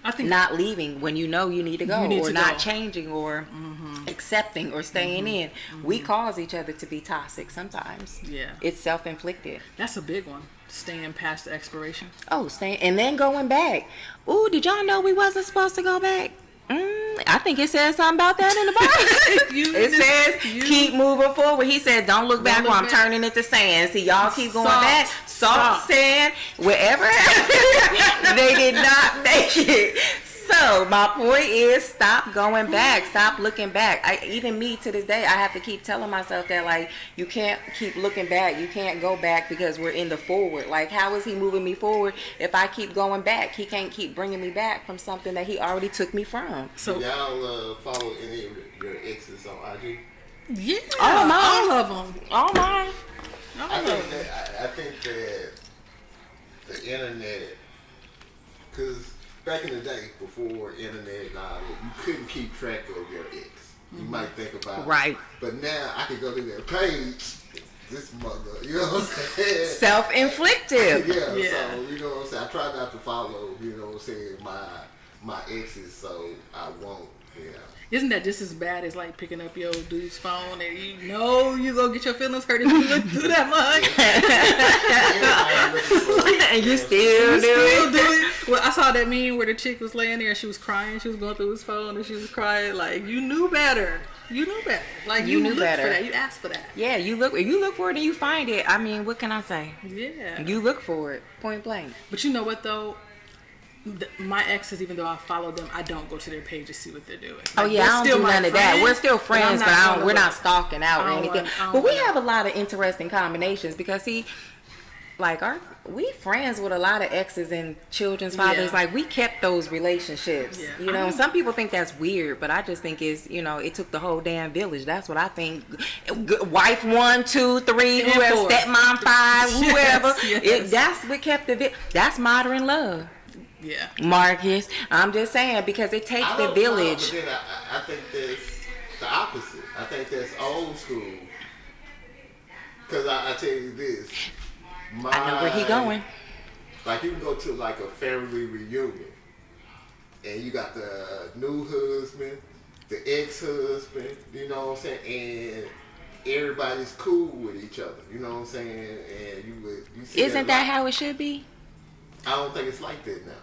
S1: I think not leaving when you know you need to go, or not changing, or accepting, or staying in. We cause each other to be toxic sometimes. Yeah. It's self-inflicted.
S2: That's a big one. Staying past the expiration.
S1: Oh, staying and then going back. Ooh, did y'all know we wasn't supposed to go back? And I think it says something about that in the Bible. It says keep moving forward. He said, don't look back while I'm turning into sand. See, y'all keep going back. Salt, sand, wherever. They did not make it. So my point is, stop going back. Stop looking back. Even me to this day, I have to keep telling myself that, like, you can't keep looking back. You can't go back because we're in the forward. Like, how is he moving me forward if I keep going back? He can't keep bringing me back from something that he already took me from.
S3: So y'all follow any of your exes on IG?
S2: Yeah,
S1: all
S2: of them.
S1: All mine.
S3: I think that the internet, because back in the day, before internet and all that, you couldn't keep track of your ex. You might think about it. But now I can go to their page, this mother, you know what I'm saying?
S1: Self-inflicted.
S3: Yeah, so, you know what I'm saying? I try not to follow, you know what I'm saying, my exes, so I won't,
S2: Isn't that just as bad as like picking up your dude's phone and you know you gonna get your feelings hurt if you look through that much?
S1: And you still do it.
S2: Well, I saw that meme where the chick was laying there and she was crying. She was going through his phone and she was crying. Like, you knew better. You knew better. Like, you knew better. For that. You asked for that.
S1: Yeah, you look for it and you find it. I mean, what can I say?
S2: Yeah.
S1: You look for it, point blank.
S2: But you know what though? My exes, even though I follow them, I don't go to their page to see what they're doing.
S1: Like, I don't do none of that. We're still friends, but we're not stalking out or anything. But we have a lot of interesting combinations because, see, like we friends with a lot of exes and children's fathers. Yeah. Like, we kept those relationships. Yeah. You know, some people think that's weird, but I just think it's, you know, it took the whole damn village. That's what I think. Wife 1, 2, 3, whoever, stepmom 5, whoever.
S2: Yes.
S1: That's what kept that's modern love.
S2: Yeah,
S1: Marcus, I'm just saying because it takes the village.
S3: But then I think that's the opposite. I think that's old school. Because I tell you this,
S1: I know where he going.
S3: Like, you can go to like a family reunion, and you got the new husband, the ex-husband. You know what I'm saying, and everybody's cool with each other. You know what I'm saying, and you see.
S1: Isn't that how it should be?
S3: I don't think it's like that now.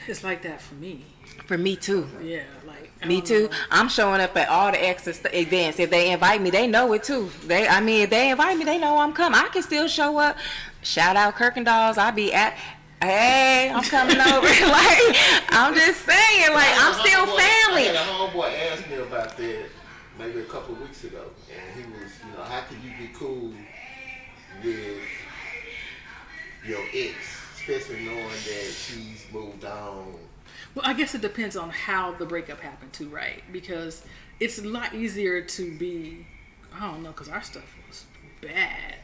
S2: It's like that for me.
S1: For me too.
S2: Yeah, like
S1: me too. I'm showing up at all the exes events. If they invite me, they know it too. If they invite me, they know I'm coming. I can still show up. Shout out Kirkendalls. I be at. Hey, I'm coming over. Like, I'm just saying. Like, I'm still family.
S3: I had a homeboy asked me about that maybe a couple of weeks ago, and he was, you know, how can you be cool with your ex? Especially knowing that she's moved on.
S2: Well, I guess it depends on how the breakup happened too, right? Because it's a lot easier to be, I don't know, because our stuff was bad.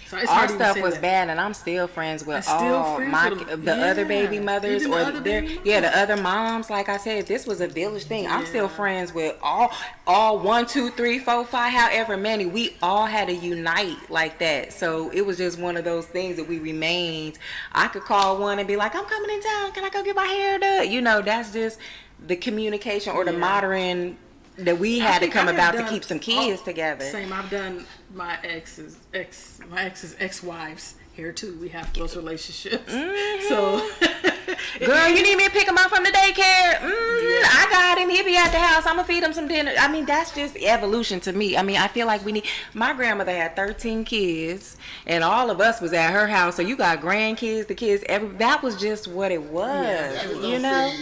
S2: So it's
S1: our stuff was bad, and I'm still friends with all the other baby mothers or the other moms. Like I said, this was a village thing. I'm still friends with all 1, 2, 3, 4, 5, however many. We all had to unite like that. So it was just one of those things that we remained. I could call one and be like, I'm coming in town. Can I go get my hair done? You know, that's just the communication or the modern that we had to come about to keep some kids together.
S2: Same. I've done my ex's ex-wives here too. We have close relationships. Mm-hmm. So,
S1: girl, you need me to pick him up from the daycare? I got him. He'll be at the house. I'm gonna feed him some dinner. I mean, that's just evolution to me. I mean, I feel like we need. My grandmother had 13 kids, and all of us was at her house. So you got grandkids, the kids. That was just what it was.
S3: Yeah,
S1: you know.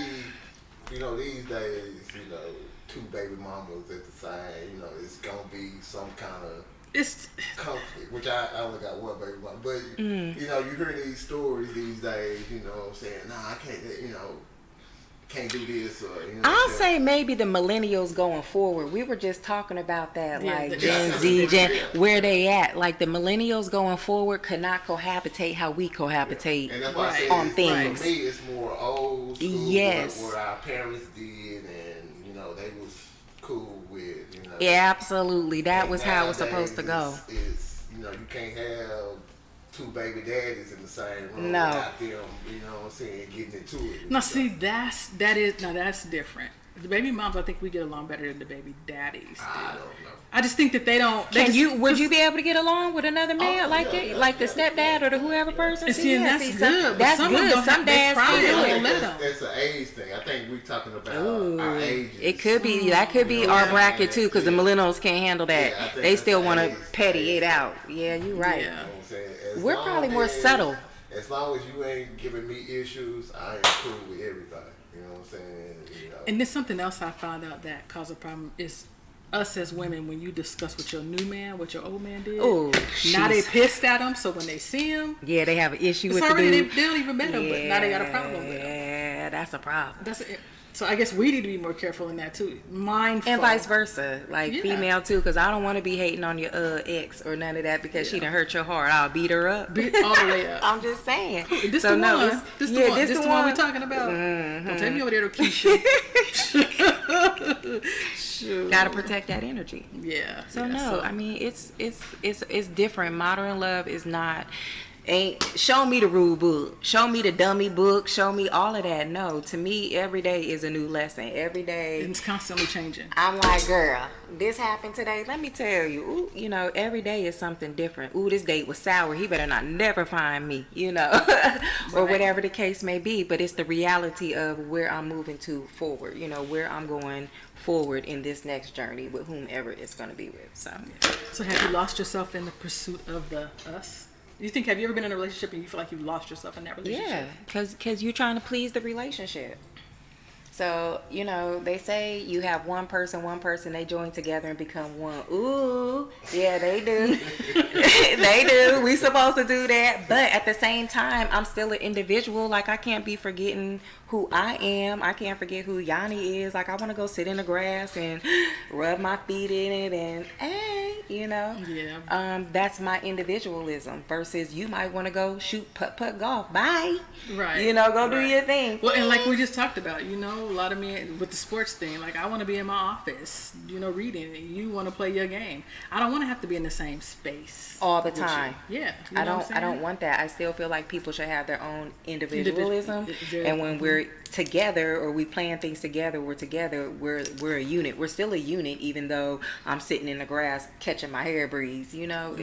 S3: You know, these days, you know, 2 baby mamas at the side. You know, it's gonna be some kind of conflict, which I only got 1 baby mama. But, you know, you hear these stories these days, you know what I'm saying, I can't, you know, can't do this. Or, you know,
S1: I'll say maybe the millennials going forward. We were just talking about that, like Gen Z, where they at. Like the millennials going forward could not cohabitate how we cohabitate on things.
S3: For me, it's more old school, what our parents did, and, you know, they was cool with, you know.
S1: Yeah, absolutely. That was how it was supposed to go.
S3: It's, you know, you can't have 2 baby daddies in the same room
S1: no.
S3: without them, you know what I'm saying, getting into it.
S2: No, see, that's different. The baby moms, I think we get along better than the baby daddies.
S3: I don't know.
S2: I just think that they don't.
S1: Would you be able to get along with another man like the stepdad or the whoever person?
S2: And see, and that's good.
S1: That's good. Some dads can do it.
S3: That's an age thing. I think we're talking about our ages.
S1: It could be that could be our bracket too, because the millennials can't handle that.
S3: Yeah,
S1: they still want to petty it out. Yeah, you're right.
S2: Yeah.
S3: You know what I'm saying?
S1: We're probably more subtle.
S3: As long as you ain't giving me issues, I ain't cool with everybody. You know what I'm saying?
S2: And there's something else I found out that caused a problem is us as women, when you discuss with your new man what your old man did.
S1: Oh,
S2: now they pissed at him, so when they see him,
S1: yeah, they have an issue with
S2: already,
S1: the dude.
S2: they don't even met him, but now they got a problem with him.
S1: Yeah, that's a problem.
S2: That's it. So I guess we need to be more careful in that too. Mindful.
S1: And vice versa, like female too, because I don't want to be hating on your ex or none of that because she done hurt your heart. I'll beat her up.
S2: Beat all the way up.
S1: I'm just saying.
S2: This
S1: so
S2: the one. This the one we're talking about.
S1: Mm-hmm.
S2: Don't take me over there to Keisha.
S1: Gotta protect that energy.
S2: Yeah.
S1: So I mean it's different. Modern love is not. Ain't show me the rule book, show me the dummy book, show me all of that. No, to me every day is a new lesson. Every day
S2: it's constantly changing.
S1: I'm like, girl, this happened today, let me tell you. Ooh, you know, every day is something different. Ooh, this date was sour, he better not never find me, you know. Or whatever the case may be. But it's the reality of where I'm moving to forward, you know, where I'm going forward in this next journey with whomever it's going to be with. So
S2: have you lost yourself in the pursuit of the us? Have you ever been in a relationship and you feel like you've lost yourself in that relationship?
S1: Yeah, because you're trying to please the relationship. So, you know, they say you have one person, they join together and become one. Ooh, yeah, they do. They do. We supposed to do that. But at the same time, I'm still an individual. Like, I can't be forgetting who I am. I can't forget who Yanni is. Like, I want to go sit in the grass and rub my feet in it and, hey, you know.
S2: Yeah.
S1: That's my individualism versus you might want to go shoot putt golf. Bye.
S2: Right.
S1: You know, go do your thing.
S2: Well, and like we just talked about, you know, a lot of men with the sports thing, like I want to be in my office, you know, reading, and you want to play your game. I don't want to have to be in the same space
S1: all the time.
S2: Yeah.
S1: I don't want that. I still feel like people should have their own individualism. And when we're together or we plan things together, we're a unit. We're still a unit, even though I'm sitting in the grass catching my hair breeze, you know.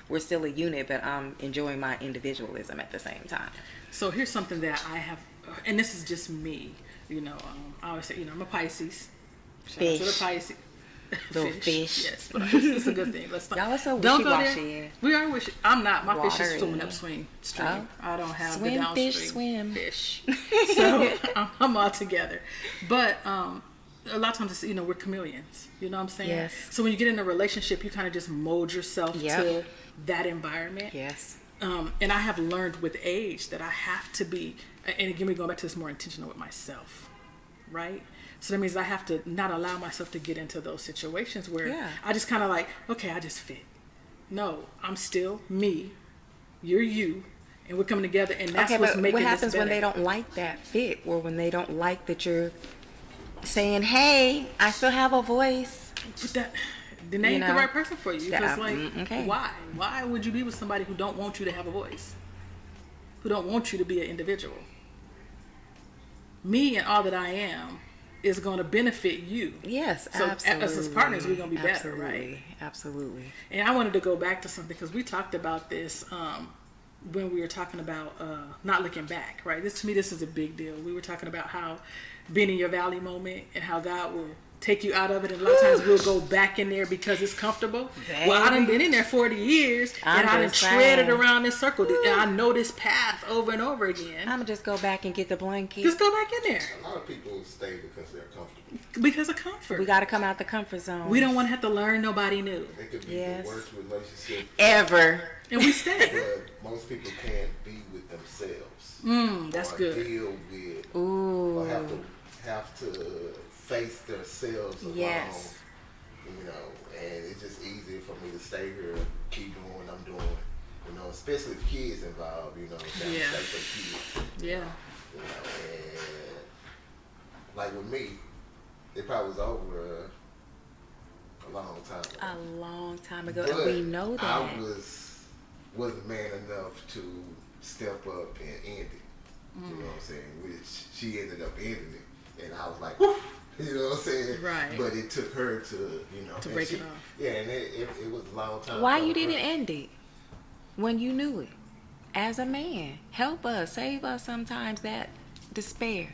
S1: We're still a unit, but I'm enjoying my individualism at the same time.
S2: So here's something that I have, and this is just me, you know. I always say, you know, I'm a Pisces. Shout out to the Pisces.
S1: Little fish.
S2: Yes, but it's a good thing. Let's not.
S1: Y'all are so
S2: don't go
S1: wishy-washy.
S2: there. We are wishy. I'm not. My fish is
S1: Watery.
S2: swimming upstream.
S1: Oh.
S2: I don't have
S1: Swim,
S2: the downstream
S1: fish, swim.
S2: fish. So I'm all together. But a lot of times, it's, you know, we're chameleons. You know what I'm saying?
S1: Yes.
S2: So when you get in a relationship, you kind of just mold yourself to that environment.
S1: Yes.
S2: And I have learned with age that I have to be, and again, we go back to this, more intentional with myself, right? So that means I have to not allow myself to get into those situations where I just kind of like, okay, I just fit. No, I'm still me, you're you, and we're coming together, and that's what's making this better. What happens
S1: when they don't like that fit, or when they don't like that you're saying, hey, I still have a voice?
S2: But then they ain't the right person for you. Because why? Why would you be with somebody who don't want you to have a voice? Who don't want you to be an individual? Me and all that I am is going to benefit you.
S1: Yes,
S2: so
S1: absolutely.
S2: So as partners, we're going to be better, right?
S1: Absolutely.
S2: And I wanted to go back to something because we talked about this when we were talking about not looking back, right? To me, this is a big deal. We were talking about how being in your valley moment and how God will take you out of it, and a lot of times we'll go back in there because it's comfortable. Baby. Well, I done been in there 40 years and I done treaded around this circle and I know this path over and over again.
S1: I'm gonna just go back and get the blanket.
S2: Just go back in there.
S3: A lot of people stay because they're comfortable.
S2: Because of comfort.
S1: We gotta come out the comfort zone.
S2: We don't want to have to learn nobody new.
S3: It could be the worst relationship
S1: ever.
S2: And we stay.
S3: But most people can't be with themselves.
S2: That's
S3: or
S2: good.
S3: Deal with
S1: or
S3: have to face themselves alone.
S1: Yes.
S3: You know, and it's just easier for me to stay here, keep doing what I'm doing. You know, especially if kids involved. You know, stay for kids.
S2: Yeah.
S3: You know, and like with me, it probably was over a long time ago.
S1: A long time ago,
S3: but
S1: and we know that.
S3: I wasn't man enough to step up and end it. You know what I'm saying? Which she ended up ending it. And I was like, whew, You know what I'm saying?
S2: Right.
S3: But it took her to,
S2: To break it off.
S3: Yeah, and it was a long time.
S1: Why
S3: for
S1: you didn't
S3: her.
S1: end it when you knew it? As a man, help us, save us sometimes that despair.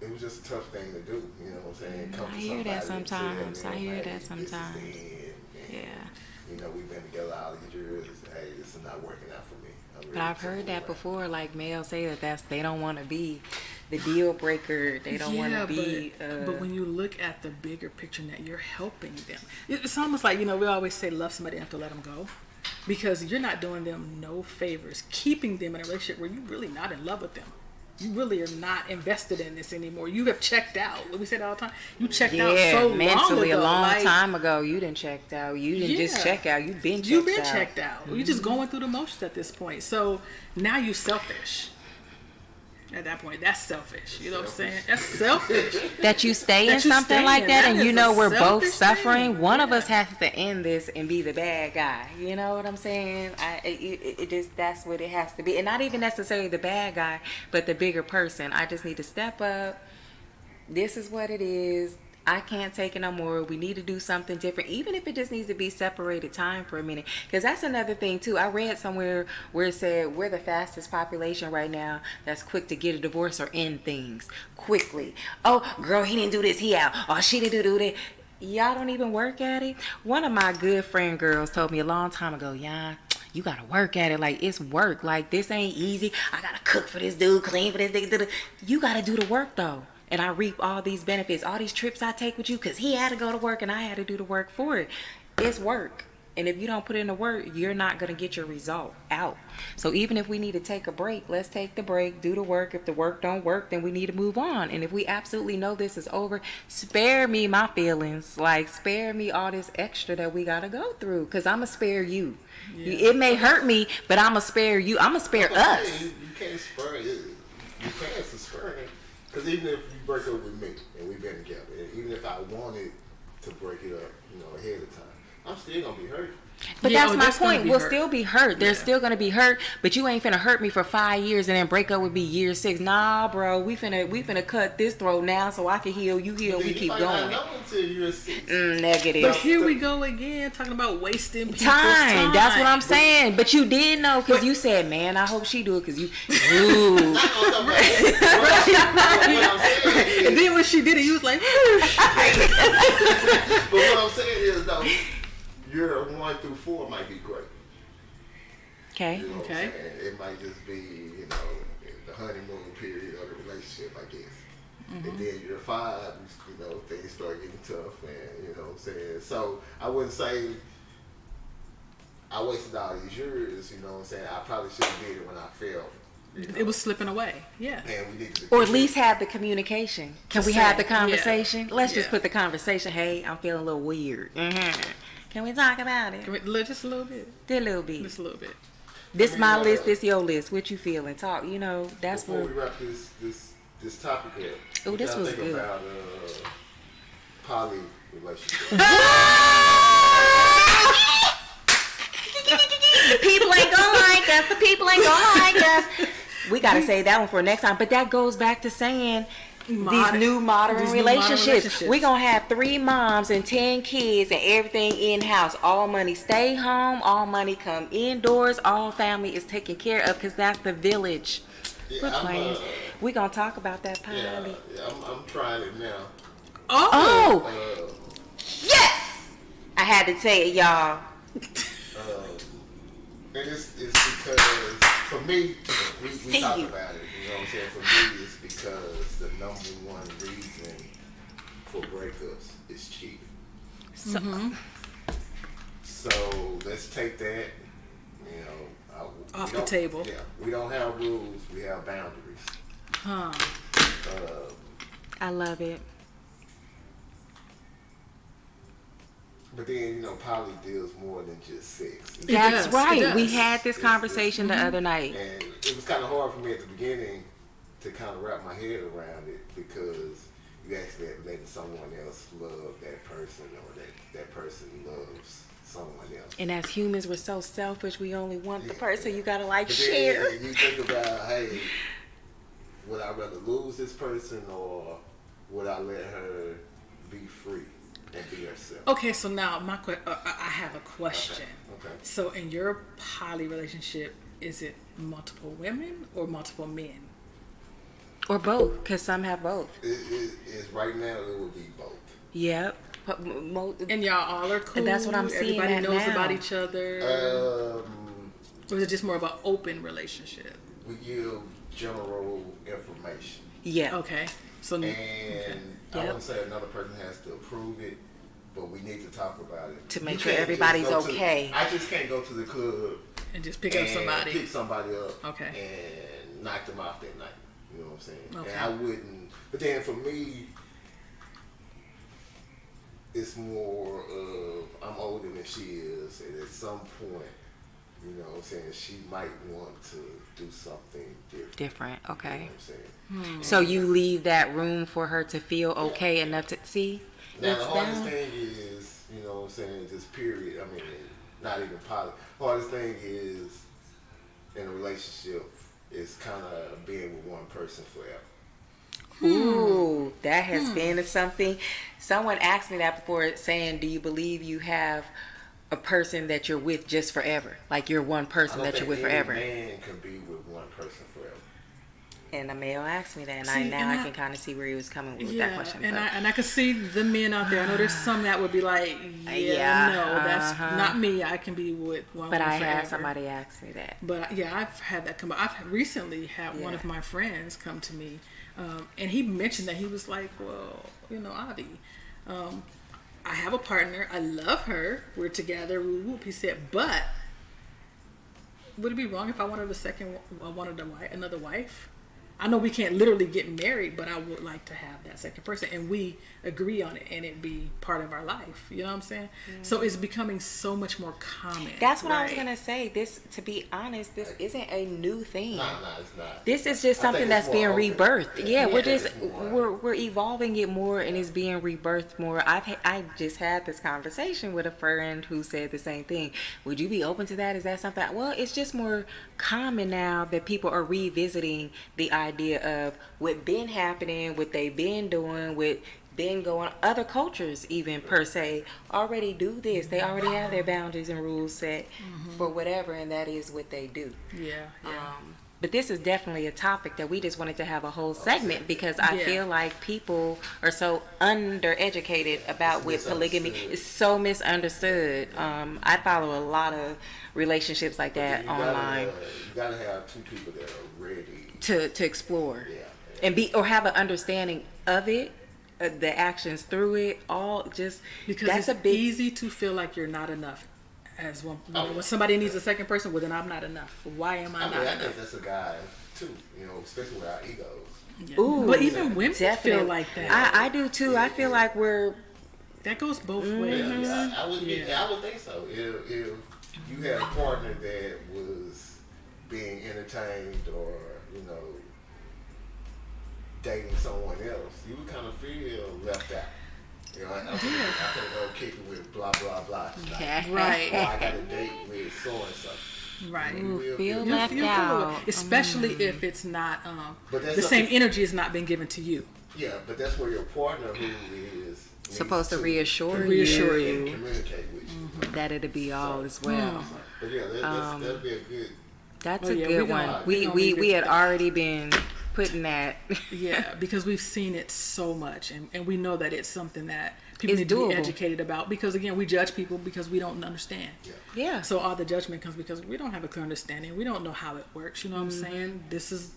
S3: It was just a tough thing to do, you know what I'm saying? Come
S1: I
S3: to
S1: hear that
S3: somebody and
S1: sometimes.
S3: tell
S1: I
S3: them,
S1: hear
S3: hey,
S1: that
S3: this is the
S1: sometimes.
S3: end, and,
S1: Yeah.
S3: we've been together all these years. Hey, this is not working out for me.
S1: But I've heard that before, like males say that they don't want to be the deal breaker. They don't want to be.
S2: But when you look at the bigger picture, that you're helping them, it's almost like we always say, love somebody and have to let them go, because you're not doing them no favors, keeping them in a relationship where you're really not in love with them. You really are not invested in this anymore. You have checked out. We say that all the time. You checked out so
S1: mentally
S2: long ago.
S1: a long time ago. You didn't checked out. You didn't just check out. You've been checked out.
S2: You're just going through the motions at this point. So now you're selfish. At that point, that's selfish. You know what I'm saying? That's selfish.
S1: That you stay in
S2: That you
S1: something
S2: stay
S1: like
S2: in.
S1: that,
S2: That
S1: and
S2: is
S1: you know
S2: a
S1: we're both
S2: selfish
S1: suffering.
S2: thing.
S1: One of
S2: Yeah.
S1: us has to end this and be the bad guy. You know what I'm saying? It just, that's what it has to be, and not even necessarily the bad guy, but the bigger person. I just need to step up. This is what it is. I can't take it no more. We need to do something different, even if it just needs to be separated time for a minute. Because that's another thing too. I read somewhere where it said we're the fastest population right now that's quick to get a divorce or end things quickly. Oh, girl, he didn't do this, he out. Oh, she didn't do that. Y'all don't even work at it. One of my good friend girls told me a long time ago, yeah, you gotta work at it. Like, it's work. Like, this ain't easy. I gotta cook for this dude, clean for this dude. You gotta do the work though. And I reap all these benefits, all these trips I take with you, because he had to go to work and I had to do the work for it. It's work. And if you don't put in the work, you're not going to get your result out. So even if we need to take a break, let's take the break, do the work. If the work don't work, then we need to move on. And if we absolutely know this is over, spare me my feelings. Like, spare me all this extra that we got to go through, because I'm going to spare you. Yeah. It may hurt me, but I'm going to spare you. I'm going to spare us.
S3: You can't spare it. You can't spare it. Because even if you break up with me and we've been together, and even if I wanted to break it up, ahead of time, I'm still gonna be hurt.
S1: But that's my point. We'll still be hurt. They're still gonna be hurt. But you ain't finna hurt me for 5 years and then break up with me year 6. Nah, bro. We finna cut this throat now so I can heal. You heal. We keep going.
S3: I know until year 6.
S1: Negative.
S2: But here we go again, talking about wasting people's time.
S1: That's what I'm saying. But you did know, because you said, man, I hope she do it, because you. Ooh.
S2: And then when she did it, you was like.
S3: But what I'm saying is, though, year 1 through 4 might be great.
S1: Okay.
S3: You know what
S2: Okay.
S3: I'm saying? It might just be, the honeymoon period of the relationship, I guess.
S2: Mm-hmm.
S3: And then year 5, things start getting tough, and you know what I'm saying? So I wouldn't say I wasted all these years, you know what I'm saying? I probably should have did it when I fell.
S2: It was slipping away. Yeah.
S3: And we need to
S1: or at least have the communication. Can we have the conversation?
S2: Yeah.
S1: Let's just put the conversation. Hey, I'm feeling a little weird. Mm-hmm. Can we talk about it?
S2: Just a little bit.
S1: Just a little bit.
S2: Just a little bit.
S1: This my list. This your list. What you feeling? Talk. That's
S3: before
S1: what.
S3: we wrap this topic up.
S1: Oh, this was
S3: think
S1: good.
S3: About poly relationship.
S1: The people ain't gonna like us. The people ain't gonna like us. We gotta say that one for next time. But that goes back to saying these new modern relationships. We gonna have 3 moms and 10 kids and everything in house. All money stay home. All money come indoors. All family is taken care of, because that's the village.
S3: Yeah,
S1: We gonna talk about that poly.
S3: Yeah, I'm trying it now.
S1: Oh, yes! I had to tell it, y'all.
S3: And it's because, for me, we talk about it, you know what I'm saying? For me, it's because the #1 reason for breakups is cheating. So let's take that,
S2: off the table.
S3: Yeah, we don't have rules, we have boundaries.
S1: I love it.
S3: But then, poly deals more than just sex.
S1: That's right.
S2: It does.
S1: We had this conversation the other night.
S3: And it was kind of hard for me at the beginning to kind of wrap my head around it, because you actually letting someone else love that person, or that person loves someone else.
S1: And as humans, we're so selfish. We only want the person. You gotta
S3: But
S1: share.
S3: then you think about, hey, would I rather lose this person, or would I let her be free and be herself?
S2: Okay, so now I have a question.
S3: Okay.
S2: So in your poly relationship, is it multiple women or multiple men?
S1: Or both, because some have both.
S3: It's right now it would be both.
S1: Yep.
S2: And y'all all are cool.
S1: That's what I'm seeing.
S2: Everybody knows
S1: now.
S2: about each other. Or is it just more of an open relationship?
S3: We give general information.
S1: Yeah.
S2: Okay. So
S3: And
S1: Yep.
S3: I wouldn't say another person has to approve it, but we need to talk about it.
S1: To make
S3: You
S1: sure
S3: can't
S1: everybody's
S3: just go
S1: okay.
S3: I just can't go to the club
S2: and just pick up somebody.
S3: Pick somebody up.
S2: Okay.
S3: And knock them off that night. You know what I'm saying?
S2: Okay.
S3: And I wouldn't. But then for me, it's more of I'm older than she is, and at some point, you know what I'm saying, she might want to do something different.
S1: Okay.
S3: You know what I'm saying?
S1: So you leave that room for her to feel okay enough to see?
S3: Now,
S1: It's
S3: the hardest
S1: down.
S3: thing is, you know what I'm saying, just period. I mean, not even positive. Hardest thing is in a relationship is kind of being with one person forever.
S1: Ooh, that has been something. Someone asked me that before, saying, do you believe you have a person that you're with just forever? Like you're one person that you're with forever?
S3: Man can be with one person forever.
S1: And a male asked me that, and
S2: See,
S1: I
S2: and
S1: can kind of see where he was coming with
S2: Yeah,
S1: that question.
S2: and
S1: but-
S2: I could see the men out there. I know there's some that would be like, no, that's not me. I can be with one.
S1: But I
S2: forever.
S1: had somebody ask me that.
S2: But yeah, I've had that come up. I've recently had one of my friends come to me, and he mentioned that he was like, well, you know, Avi, I have a partner. I love her. We're together. Whoop, whoop. He said, but would it be wrong if I wanted another wife? I know we can't literally get married, but I would like to have that second person, and we agree on it, and it be part of our life. You know what I'm saying? So it's becoming so much more common.
S1: That's what I was
S2: right?
S1: gonna say. This, to be honest, this isn't a new thing.
S3: No, it's not.
S1: This is just something that's being rebirthed. Yeah,
S3: I
S1: we're
S3: think
S1: just
S3: it's more-
S1: we're evolving it more, and it's being rebirthed more. I just had this conversation with a friend who said the same thing. Would you be open to that? Is that something? Well, it's just more common now that people are revisiting the idea of what been happening, what they've been doing, what been going. Other cultures, even per se, already do this. They already have their boundaries and rules set for whatever, and that is what they do.
S2: Yeah.
S1: But this is definitely a topic that we just wanted to have a whole segment, because I
S2: Yeah.
S1: feel like people are so undereducated about what polygamy is. So misunderstood. I follow a lot of relationships like that online
S3: You gotta have two people that are ready.
S1: to explore
S3: Yeah.
S1: and have an understanding of it, the actions through it, all just
S2: Because
S1: that's
S2: it's
S1: a big
S2: easy to feel like you're not enough. As one, when somebody needs a second person, well, then I'm not enough. Why am I
S3: I
S2: not
S3: think
S2: enough?
S3: that's a guy too. You know, especially with our egos.
S2: Yeah.
S1: Ooh,
S2: But even women
S1: definitely.
S2: feel like that.
S1: I do too. I feel like we're
S2: That goes both ways.
S3: I would think so. If you had a partner that was being entertained or, you know, dating someone else, you would kind of feel left out. You know, I think I'll kick it with blah blah blah tonight.
S2: Right.
S3: Or I got a date with so and so.
S2: Right.
S3: You
S1: feel
S2: You
S1: left
S2: feel
S1: out.
S2: especially if it's not
S3: But that's
S2: the same
S3: something-
S2: energy has not been given to you.
S3: Yeah, but that's where your partner who is
S1: supposed to reassure
S2: Reassure
S1: you
S3: and communicate with you.
S1: that it'll be all as well.
S3: But yeah, that'll be a good.
S1: That's
S2: Oh,
S1: a
S2: yeah,
S1: good
S2: we gonna-
S1: one.
S2: we gonna
S1: We
S2: revisit
S1: had
S2: that.
S1: already been putting that.
S2: Yeah, because we've seen it so much, and we know that it's something that people
S1: It's
S2: need to
S1: doable.
S2: be educated about. Because again, we judge people because we don't understand.
S1: Yeah.
S2: So all the judgment comes because we don't have a clear understanding. We don't know how it works. You know what I'm saying? This is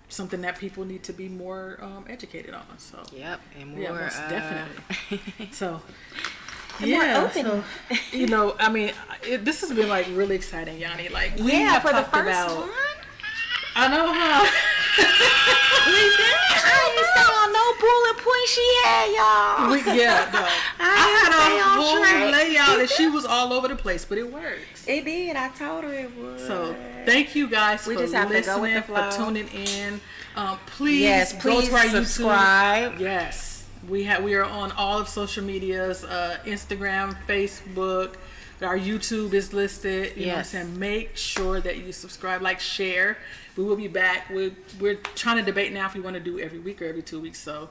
S2: something that people need to be more educated on. So
S1: Yep, and more
S2: yeah, most definitely. So
S1: more
S2: yeah,
S1: open.
S2: so, you know, I mean, this has been like really exciting, Yanni. Like we
S1: yeah,
S2: have
S1: for the
S2: talked
S1: first
S2: about.
S1: one.
S2: I know how.
S1: I ain't stay on no bullet point she had, y'all.
S2: Yeah, no. I had a whole layout and she was all over the place, but it works.
S1: It did. I told her it would.
S2: So thank you guys
S1: We
S2: for
S1: just have to go with
S2: listening,
S1: the
S2: for
S1: flow.
S2: tuning in. Please,
S1: Yes,
S2: go
S1: please
S2: to our
S1: subscribe.
S2: YouTube. Yes, we are on all of social medias: Instagram, Facebook, Our YouTube is listed. You know what I'm
S1: Yes.
S2: saying? Make sure that you subscribe, like, share. We will be back. We're trying to debate now if we want to do every week or every 2 weeks. So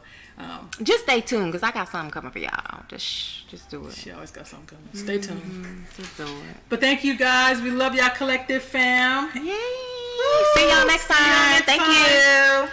S1: Just stay tuned, because I got something coming for y'all. Just do it.
S2: she always got something coming. Stay tuned.
S1: Just do it.
S2: But thank you guys. We love y'all, collective fam.
S1: Yay! See y'all next time. Thank you.